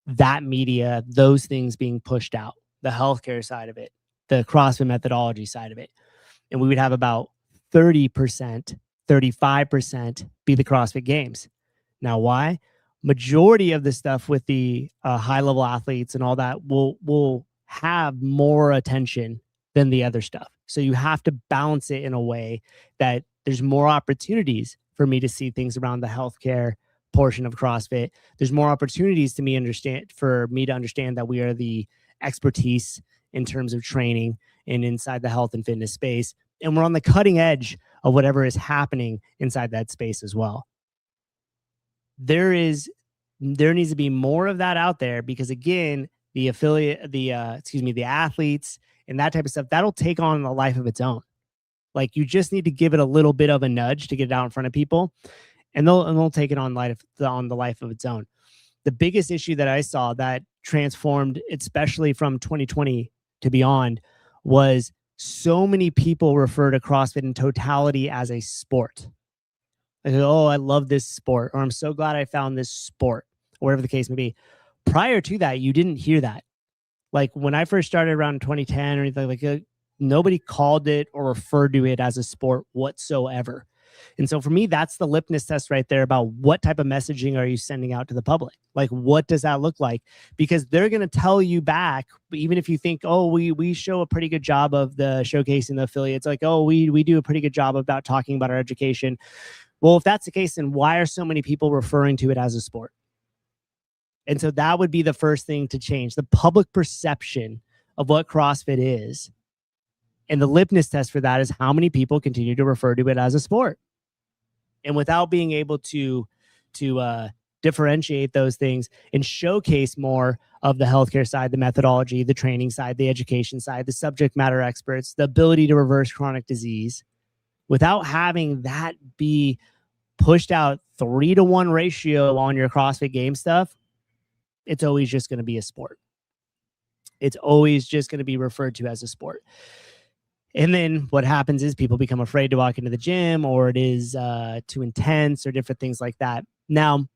that media, those things being pushed out, the healthcare side of it, the CrossFit methodology side of it. And we would have about 30%, 35% be the CrossFit Games. Now, why? Majority of the stuff with the high-level athletes and all that will have more attention than the other stuff. So you have to balance it in a way that there's more opportunities for me to see things around the healthcare portion of CrossFit. There's more opportunities for me to understand that we are the expertise in terms of training and inside the health and fitness space. And we're on the cutting edge of whatever is happening inside that space as well. There needs to be more of that out there, because again, the athletes and that type of stuff, that'll take on a life of its own. Like, you just need to give it a little bit of a nudge to get it out in front of people, and they'll take it on the life of its own. The biggest issue that I saw that transformed, especially from 2020 to beyond, was so many people refer to CrossFit in totality as a sport. Like, oh, I love this sport, or I'm so glad I found this sport, or whatever the case may be. Prior to that, you didn't hear that. Like, when I first started around 2010 or anything, like nobody called it or referred to it as a sport whatsoever. And so for me, that's the litmus test right there about what type of messaging are you sending out to the public? Like, what does that look like? Because they're going to tell you back, even if you think, oh, we show a pretty good job of the showcasing the affiliates, like, oh, we do a pretty good job about talking about our education. Well, if that's the case, then why are so many people referring to it as a sport? And so that would be the first thing to change, the public perception of what CrossFit is. And the litmus test for that is how many people continue to refer to it as a sport. And without being able to differentiate those things and showcase more of the healthcare side, the methodology, the training side, the education side, the subject matter experts, the ability to reverse chronic disease, without having that be pushed out 3-to-1 ratio on your CrossFit Game stuff, it's always just going to be a sport. It's always just going to be referred to as a sport. And then what happens is people become afraid to walk into the gym, or it is too intense, or different things like that. Now,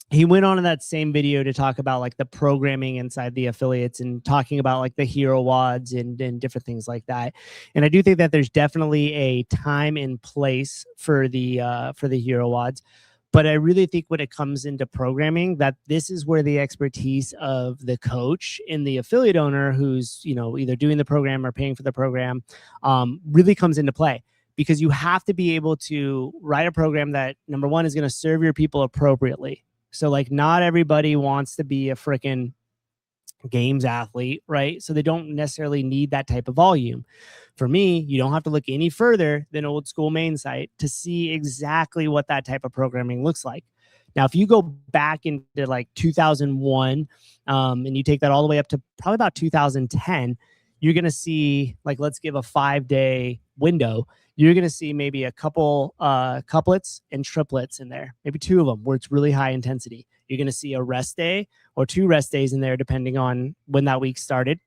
he went on in that same video to talk about like the programming inside the affiliates, and talking about like the hero wads and different things like that. And I do think that there's definitely a time and place for the hero wads. But I really think when it comes into programming, that this is where the expertise of the coach and the affiliate owner who's, either doing the program or paying for the program, really comes into play. Because you have to be able to write a program that, number one, is going to serve your people appropriately. So like, not everybody wants to be a freaking games athlete, right? So they don't necessarily need that type of volume. For me, you don't have to look any further than old school main site to see exactly what that type of programming looks like. Now, if you go back into like 2001 and you take that all the way up to probably about 2010, you're going to see, like, let's give a 5-day window. You're going to see maybe a couple couplets and triplets in there, maybe 2 of them where it's really high intensity. You're going to see a rest day or 2 rest days in there, depending on when that week started.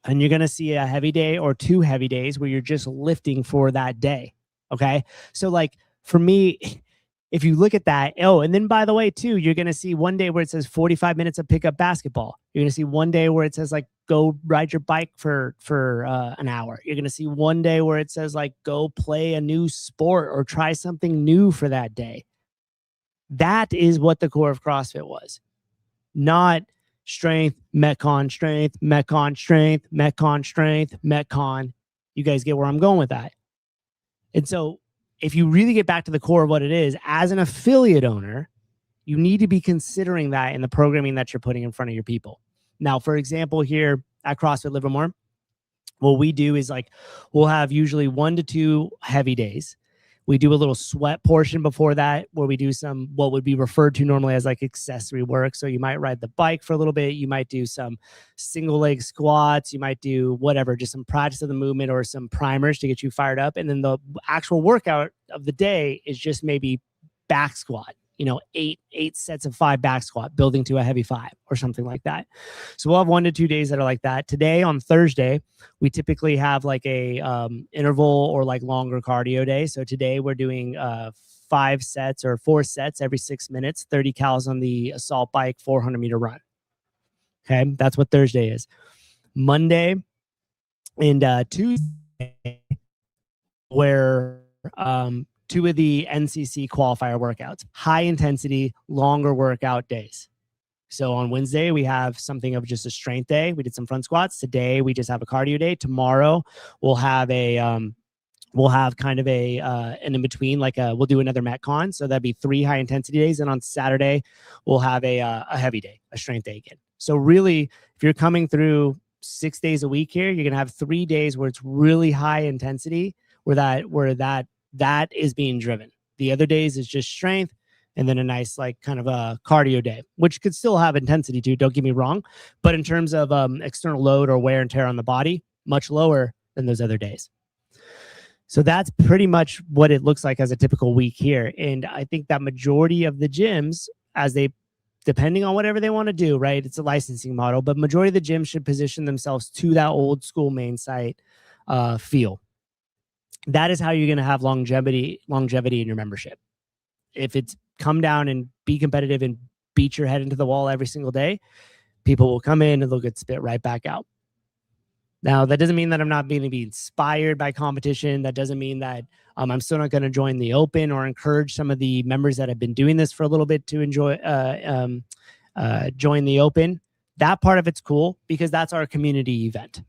And you're going to see a heavy day or 2 heavy days where you're just lifting for that day. Okay. So, like, for me, if you look at that, and then by the way, too, you're going to see one day where it says 45 minutes of pickup basketball. You're going to see one day where it says, like, go ride your bike for an hour. You're going to see one day where it says, like, go play a new sport or try something new for that day. That is what the core of CrossFit was. Not strength, Metcon, strength, Metcon, strength, Metcon, strength, Metcon. You guys get where I'm going with that. And so if you really get back to the core of what it is, as an affiliate owner, you need to be considering that in the programming that you're putting in front of your people. Now, for example, here at CrossFit Livermore, what we do is, like, we'll have usually 1 to 2 heavy days. We do a little sweat portion before that, where we do some what would be referred to normally as like accessory work. So you might ride the bike for a little bit. You might do some single leg squats. You might do whatever, just some practice of the movement or some primers to get you fired up. And then the actual workout of the day is just maybe back squat, 8 sets of 5 back squat, building to a heavy 5 or something like that. So we'll have 1 to 2 days that are like that. Today, on Thursday, we typically have like a interval or like longer cardio day. So today we're doing 5 sets or 4 sets every 6 minutes, 30 cals on the assault bike, 400-meter run. Okay, that's what Thursday is. Monday and Tuesday, where 2 of the NCC qualifier workouts, high intensity, longer workout days. So on Wednesday, we have something of just a strength day. We did some front squats. Today, we just have a cardio day. Tomorrow, we'll have kind of an in between, like we'll do another Metcon. So that'd be 3 high intensity days. And on Saturday, we'll have a heavy day, a strength day again. So really, if you're coming through 6 days a week here, you're going to have 3 days where it's really high intensity, where that is being driven. The other days is just strength, and then a nice, like, kind of a cardio day, which could still have intensity too, don't get me wrong. But in terms of external load or wear and tear on the body, much lower than those other days. So that's pretty much what it looks like as a typical week here. And I think that majority of the gyms, depending on whatever they want to do, right? It's a licensing model, but majority of the gyms should position themselves to that old school main site feel. That is how you're going to have longevity in your membership. If it's come down and be competitive and beat your head into the wall every single day, people will come in and they'll get spit right back out. Now, that doesn't mean that I'm not going to be inspired by competition. That doesn't mean that I'm still not going to join the open or encourage some of the members that have been doing this for a little bit to join the open. That part of it's cool because that's our community event.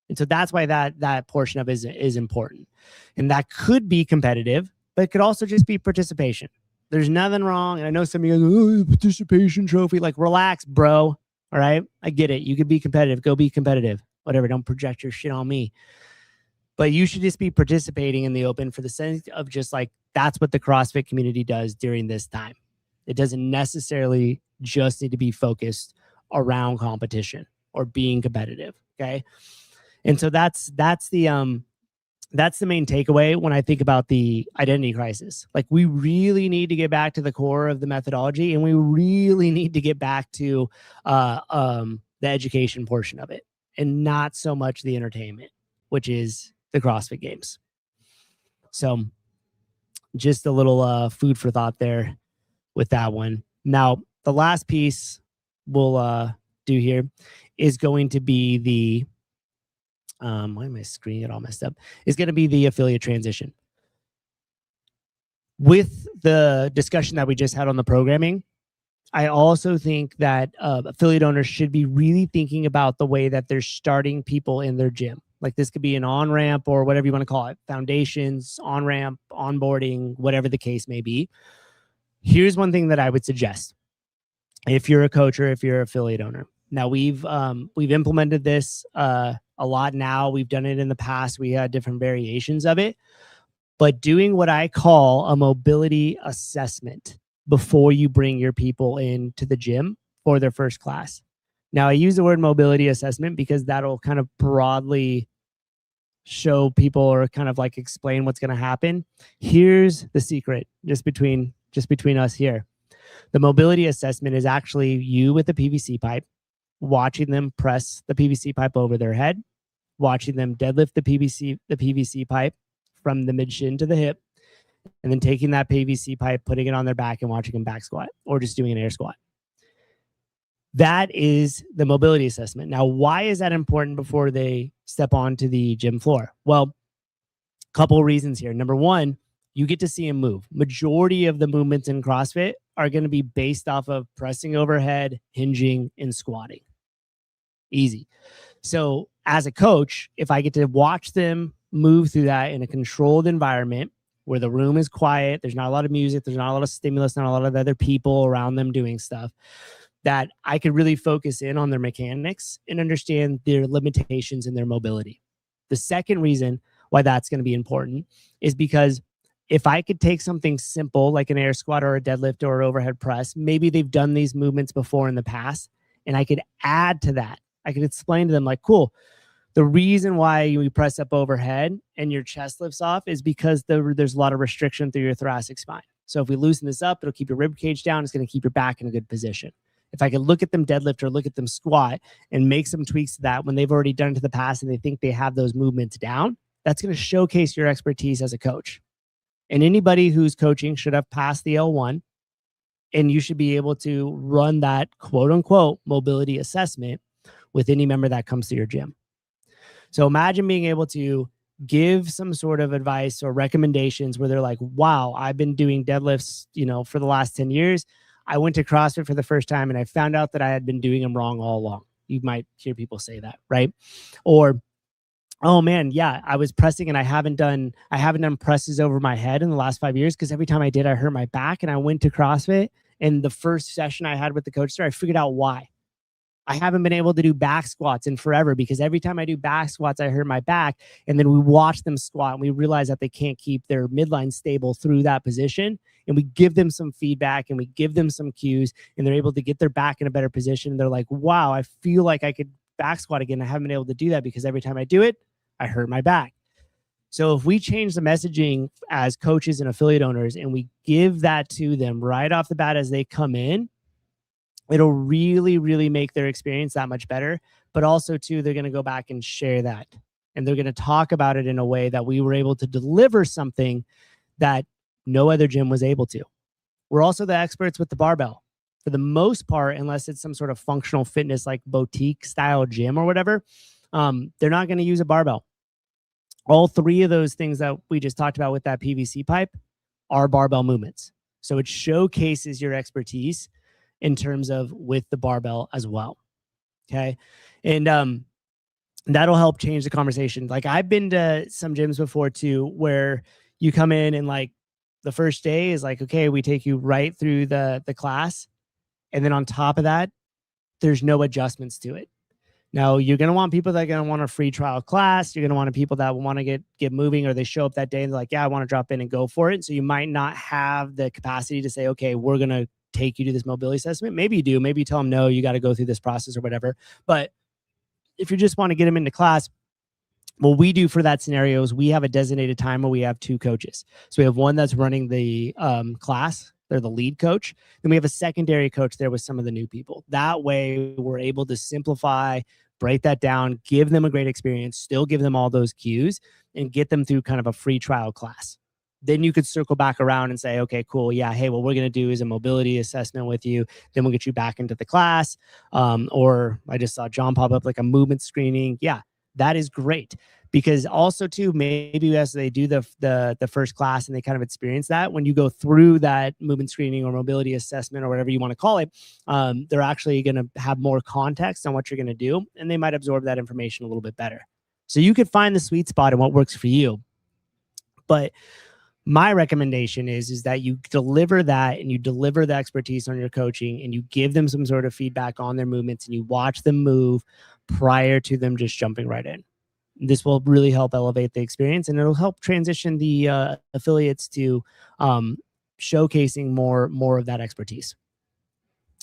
And so that's why that portion of it is important. And that could be competitive, but it could also just be participation. There's nothing wrong. And I know some of you go, participation trophy. Like, relax, bro. All right. I get it. You could be competitive. Go be competitive. Whatever. Don't project your shit on me. But you should just be participating in the open for the sense of just like, that's what the CrossFit community does during this time. It doesn't necessarily just need to be focused around competition or being competitive. Okay. And so that's the main takeaway when I think about the identity crisis. Like, we really need to get back to the core of the methodology, and we really need to get back to the education portion of it, and not so much the entertainment, which is the CrossFit Games. So just a little food for thought there with that one. Now, the last piece we'll do here is going to be the why am I screen it all messed up? Is going to be the affiliate transition. With the discussion that we just had on the programming, I also think that affiliate owners should be really thinking about the way that they're starting people in their gym. Like, this could be an on-ramp or whatever you want to call it, foundations, on-ramp, onboarding, whatever the case may be. Here's one thing that I would suggest if you're a coach or if you're an affiliate owner. Now we've implemented this a lot now. We've done it in the past. We had different variations of it, but doing what I call a mobility assessment before you bring your people into the gym for their first class. Now I use the word mobility assessment because that'll kind of broadly show people or kind of like explain what's going to happen. Here's the secret, just between us here. The mobility assessment is actually you with the PVC pipe, watching them press the PVC pipe over their head, watching them deadlift the PVC pipe from the mid shin to the hip, and then taking that PVC pipe, putting it on their back and watching them back squat or just doing an air squat. That is the mobility assessment. Now, why is that important before they step onto the gym floor? Well, a couple of reasons here. Number one, you get to see them move. Majority of the movements in CrossFit are going to be based off of pressing overhead, hinging, and squatting. Easy. So as a coach, if I get to watch them move through that in a controlled environment where the room is quiet, there's not a lot of music, there's not a lot of stimulus, not a lot of other people around them doing stuff, that I could really focus in on their mechanics and understand their limitations and their mobility. The second reason why that's going to be important is because if I could take something simple like an air squat or a deadlift or overhead press, maybe they've done these movements before in the past, and I could add to that. I could explain to them like, cool, the reason why you press up overhead and your chest lifts off is because there's a lot of restriction through your thoracic spine. So if we loosen this up, it'll keep your rib cage down. It's going to keep your back in a good position. If I could look at them deadlift or look at them squat and make some tweaks to that when they've already done it to the past and they think they have those movements down, that's going to showcase your expertise as a coach. And anybody who's coaching should have passed the L1, and you should be able to run that quote unquote mobility assessment with any member that comes to your gym. So imagine being able to give some sort of advice or recommendations where they're like, wow, I've been doing deadlifts, for the last 10 years. I went to CrossFit for the first time and I found out that I had been doing them wrong all along. You might hear people say that, right? Or, oh man, yeah, I was pressing and I haven't done presses over my head in the last 5 years because every time I did, I hurt my back. And I went to CrossFit, and the first session I had with the coach there, I figured out why. I haven't been able to do back squats in forever because every time I do back squats, I hurt my back. And then we watch them squat and we realize that they can't keep their midline stable through that position. And we give them some feedback and we give them some cues, and they're able to get their back in a better position. And they're like, wow, I feel like I could back squat again. I haven't been able to do that because every time I do it, I hurt my back. So if we change the messaging as coaches and affiliate owners and we give that to them right off the bat as they come in, it'll really, really make their experience that much better. But also, too, they're going to go back and share that. And they're going to talk about it in a way that we were able to deliver something that no other gym was able to. We're also the experts with the barbell. For the most part, unless it's some sort of functional fitness like boutique style gym or whatever, they're not going to use a barbell. All three of those things that we just talked about with that PVC pipe are barbell movements. So it showcases your expertise in terms of with the barbell as well. Okay. And that'll help change the conversation. Like I've been to some gyms before too, where you come in and like the first day is like, okay, we take you right through the class. And then on top of that, there's no adjustments to it. Now you're going to want people that are going to want a free trial class. You're going to want people that want to get moving, or they show up that day and they're like, yeah, I want to drop in and go for it. So you might not have the capacity to say, okay, we're going to take you to this mobility assessment. Maybe you do. Maybe you tell them, no, you got to go through this process or whatever. But if you just want to get them into class, what we do for that scenario is we have a designated time where we have two coaches. So we have one that's running the class. They're the lead coach. Then we have a secondary coach there with some of the new people. That way we're able to simplify, break that down, give them a great experience, still give them all those cues, and get them through kind of a free trial class. Then you could circle back around and say, okay, cool. Yeah. Hey, what we're going to do is a mobility assessment with you. Then we'll get you back into the class. Or I just saw John pop up like a movement screening. Yeah, that is great. Because also too, maybe as they do the first class and they kind of experience that, when you go through that movement screening or mobility assessment or whatever you want to call it, they're actually going to have more context on what you're going to do, and they might absorb that information a little bit better. So you could find the sweet spot and what works for you. But My recommendation is that you deliver that and you deliver the expertise on your coaching and you give them some sort of feedback on their movements and you watch them move prior to them just jumping right in. This will really help elevate the experience and it'll help transition the affiliates to showcasing more of that expertise.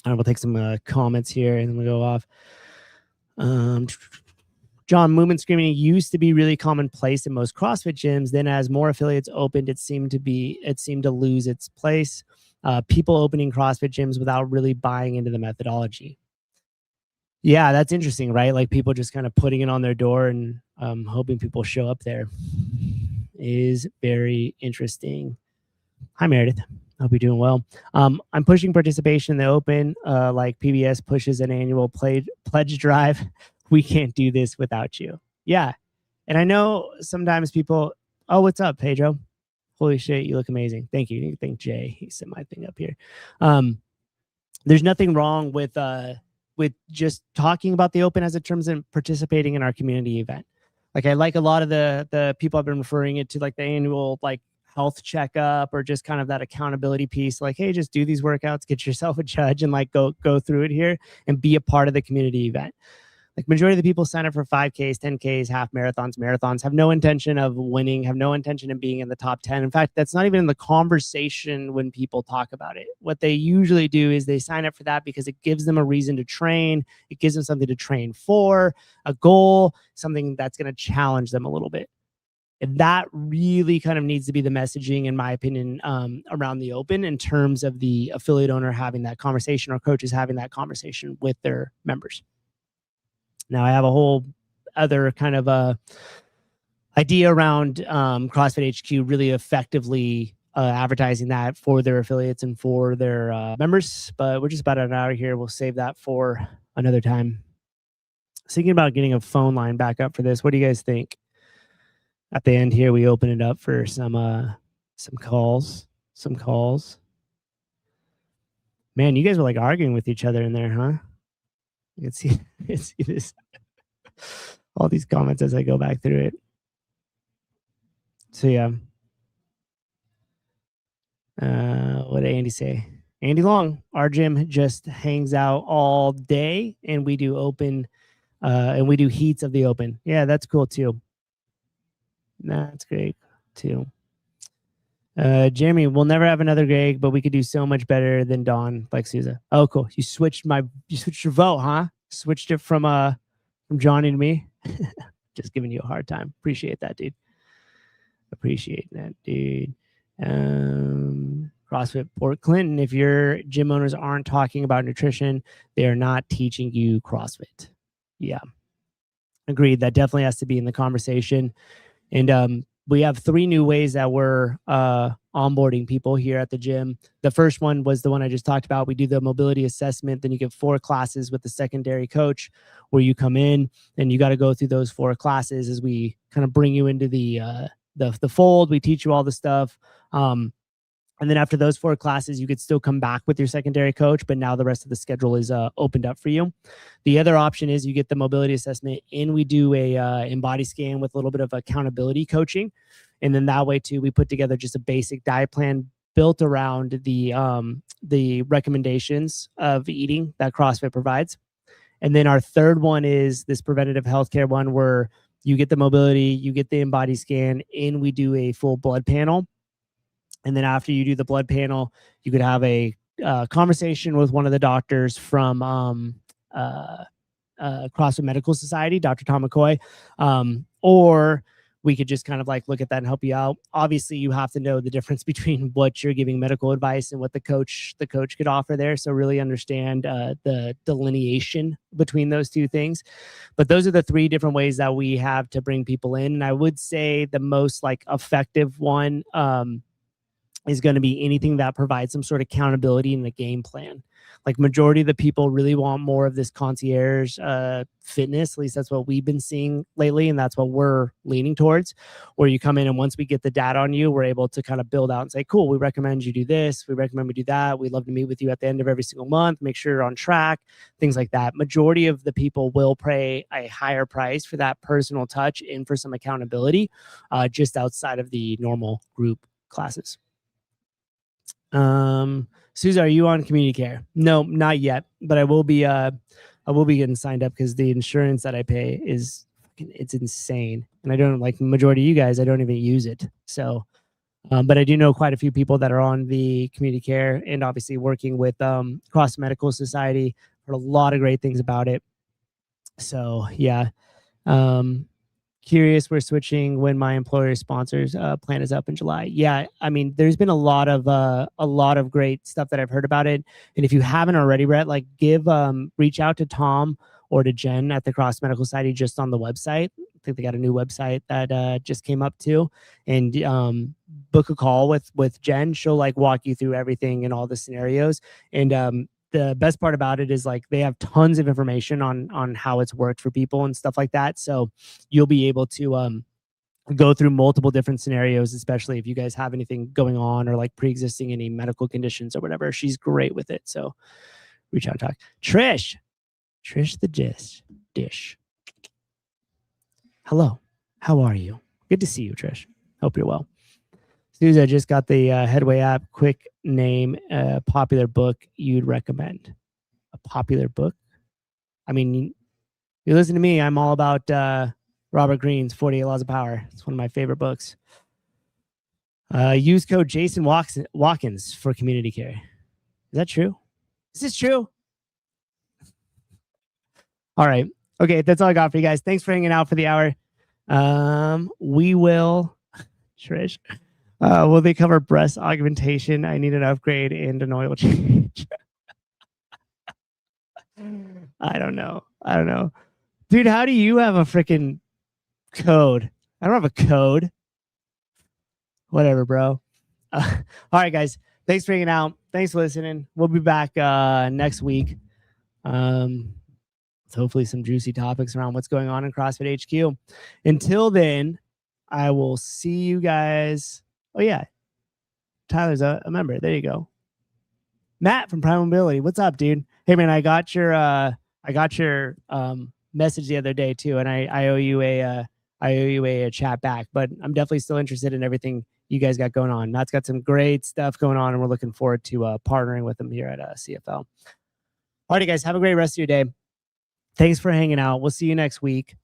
And we'll take some comments here and then we'll go off. John, movement screening used to be really commonplace in most CrossFit gyms. Then as more affiliates opened, it seemed to lose its place. People opening CrossFit gyms without really buying into the methodology. Yeah, that's interesting, right? Like people just kind of putting it on their door and hoping people show up there is very interesting. Hi, Meredith. Hope you're doing well. I'm pushing participation in the open like PBS pushes an annual pledge drive. We can't do this without you. Yeah. And I know sometimes people, oh, what's up, Pedro? Holy shit, you look amazing. Thank you. Thank Jay. He set my thing up here. There's nothing wrong with just talking about the open as it terms and participating in our community event. Like I like a lot of the people I've been referring it to, like the annual like health checkup or just kind of that accountability piece. Like, hey, just do these workouts, get yourself a judge and like go through it here and be a part of the community event. Like majority of the people sign up for 5Ks, 10Ks, half marathons, have no intention of winning, have no intention of being in the top 10. In fact, that's not even in the conversation when people talk about it. What they usually do is they sign up for that because it gives them a reason to train. It gives them something to train for, a goal, something that's going to challenge them a little bit. And that really kind of needs to be the messaging, in my opinion, around the open in terms of the affiliate owner having that conversation or coaches having that conversation with their members. Now I have a whole other kind of idea around CrossFit HQ really effectively advertising that for their affiliates and for their members, but we're just about an hour here. We'll save that for another time. Thinking about getting a phone line back up for this. What do you guys think? At the end here, we open it up for some calls. Man, you guys were like arguing with each other in there, huh? You can see this, all these comments as I go back through it. So yeah. What did Andy say? Andy Long, our gym just hangs out all day and we do open and we do heats of the open. Yeah, that's cool too. That's great too. Jeremy, we'll never have another Greg, but we could do so much better than Don, like Souza. Oh, cool. You switched your vote, huh? Switched it from Johnny to me. Just giving you a hard time. Appreciate that, dude. Appreciate that, dude. CrossFit Port Clinton. If your gym owners aren't talking about nutrition, they are not teaching you CrossFit. Yeah. Agreed. That definitely has to be in the conversation. And we have 3 new ways that we're onboarding people here at the gym. The first one was the one I just talked about. We do the mobility assessment. Then you get 4 classes with the secondary coach where you come in and you got to go through those 4 classes as we kind of bring you into the fold. We teach you all the stuff. And then after those 4 classes, you could still come back with your secondary coach, but now the rest of the schedule is opened up for you. The other option is you get the mobility assessment and we do a InBody scan with a little bit of accountability coaching. And then that way too, we put together just a basic diet plan built around the recommendations of eating that CrossFit provides. And then our third one is this preventative healthcare one where you get the mobility, you get the InBody scan, and we do a full blood panel. And then after you do the blood panel, you could have a conversation with one of the doctors from CrossFit Medical Society, Dr. Tom McCoy, or we could just kind of like look at that and help you out. Obviously, you have to know the difference between what you're giving medical advice and what the coach could offer there. So really understand the delineation between those two things. But those are the 3 different ways that we have to bring people in. And I would say the most like effective one is going to be anything that provides some sort of accountability in the game plan. Like majority of the people really want more of this concierge fitness. At least that's what we've been seeing lately. And that's what we're leaning towards, where you come in and once we get the data on you, we're able to kind of build out and say, cool, we recommend you do this. We recommend we do that. We'd love to meet with you at the end of every single month, make sure you're on track, things like that. Majority of the people will pay a higher price for that personal touch and for some accountability just outside of the normal group classes. Souza, are you on community care? No, not yet, but I will be getting signed up because the insurance that I pay is it's insane. And I don't, like the majority of you guys, I don't even use it. So but I do know quite a few people that are on the community care, and obviously working with Cross Medical Society. Heard a lot of great things about it. So yeah, curious. We're switching when my employer sponsors plan is up in July. Yeah, I mean, there's been a lot of great stuff that I've heard about it. And if you haven't already, Brett, like reach out to Tom or to Jen at the Cross Medical Society just on the website. I think they got a new website that just came up too, and book a call with Jen. She'll like walk you through everything and all the scenarios. And the best part about it is like they have tons of information on how it's worked for people and stuff like that. So you'll be able to go through multiple different scenarios, especially if you guys have anything going on or like pre-existing any medical conditions or whatever. She's great with it. So reach out and talk. Trish the dish. Hello. How are you? Good to see you, Trish. Hope you're well. Souza, just got the Headway app. Quick name, popular book you'd recommend. A popular book? I mean, you listen to me. I'm all about Robert Greene's 48 Laws of Power. It's one of my favorite books. Use code Jason Watkins for community care. Is that true? Is this true? All right. Okay, that's all I got for you guys. Thanks for hanging out for the hour. We will, Trish, will they cover breast augmentation? I need an upgrade and an oil change. I don't know. Dude, how do you have a freaking code? I don't have a code. Whatever, bro. All right, guys. Thanks for hanging out. Thanks for listening. We'll be back next week. Hopefully some juicy topics around what's going on in CrossFit HQ. Until then, I will see you guys. Oh yeah, Tyler's a member. There you go. Matt from Prime Mobility. What's up, dude? Hey man, I got your message the other day too, and I owe you a chat back. But I'm definitely still interested in everything you guys got going on. Matt's got some great stuff going on, and we're looking forward to partnering with him here at CFL. All righty, guys, have a great rest of your day. Thanks for hanging out. We'll see you next week.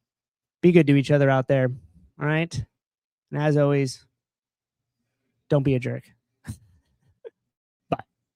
Be good to each other out there. All right. And as always, don't be a jerk.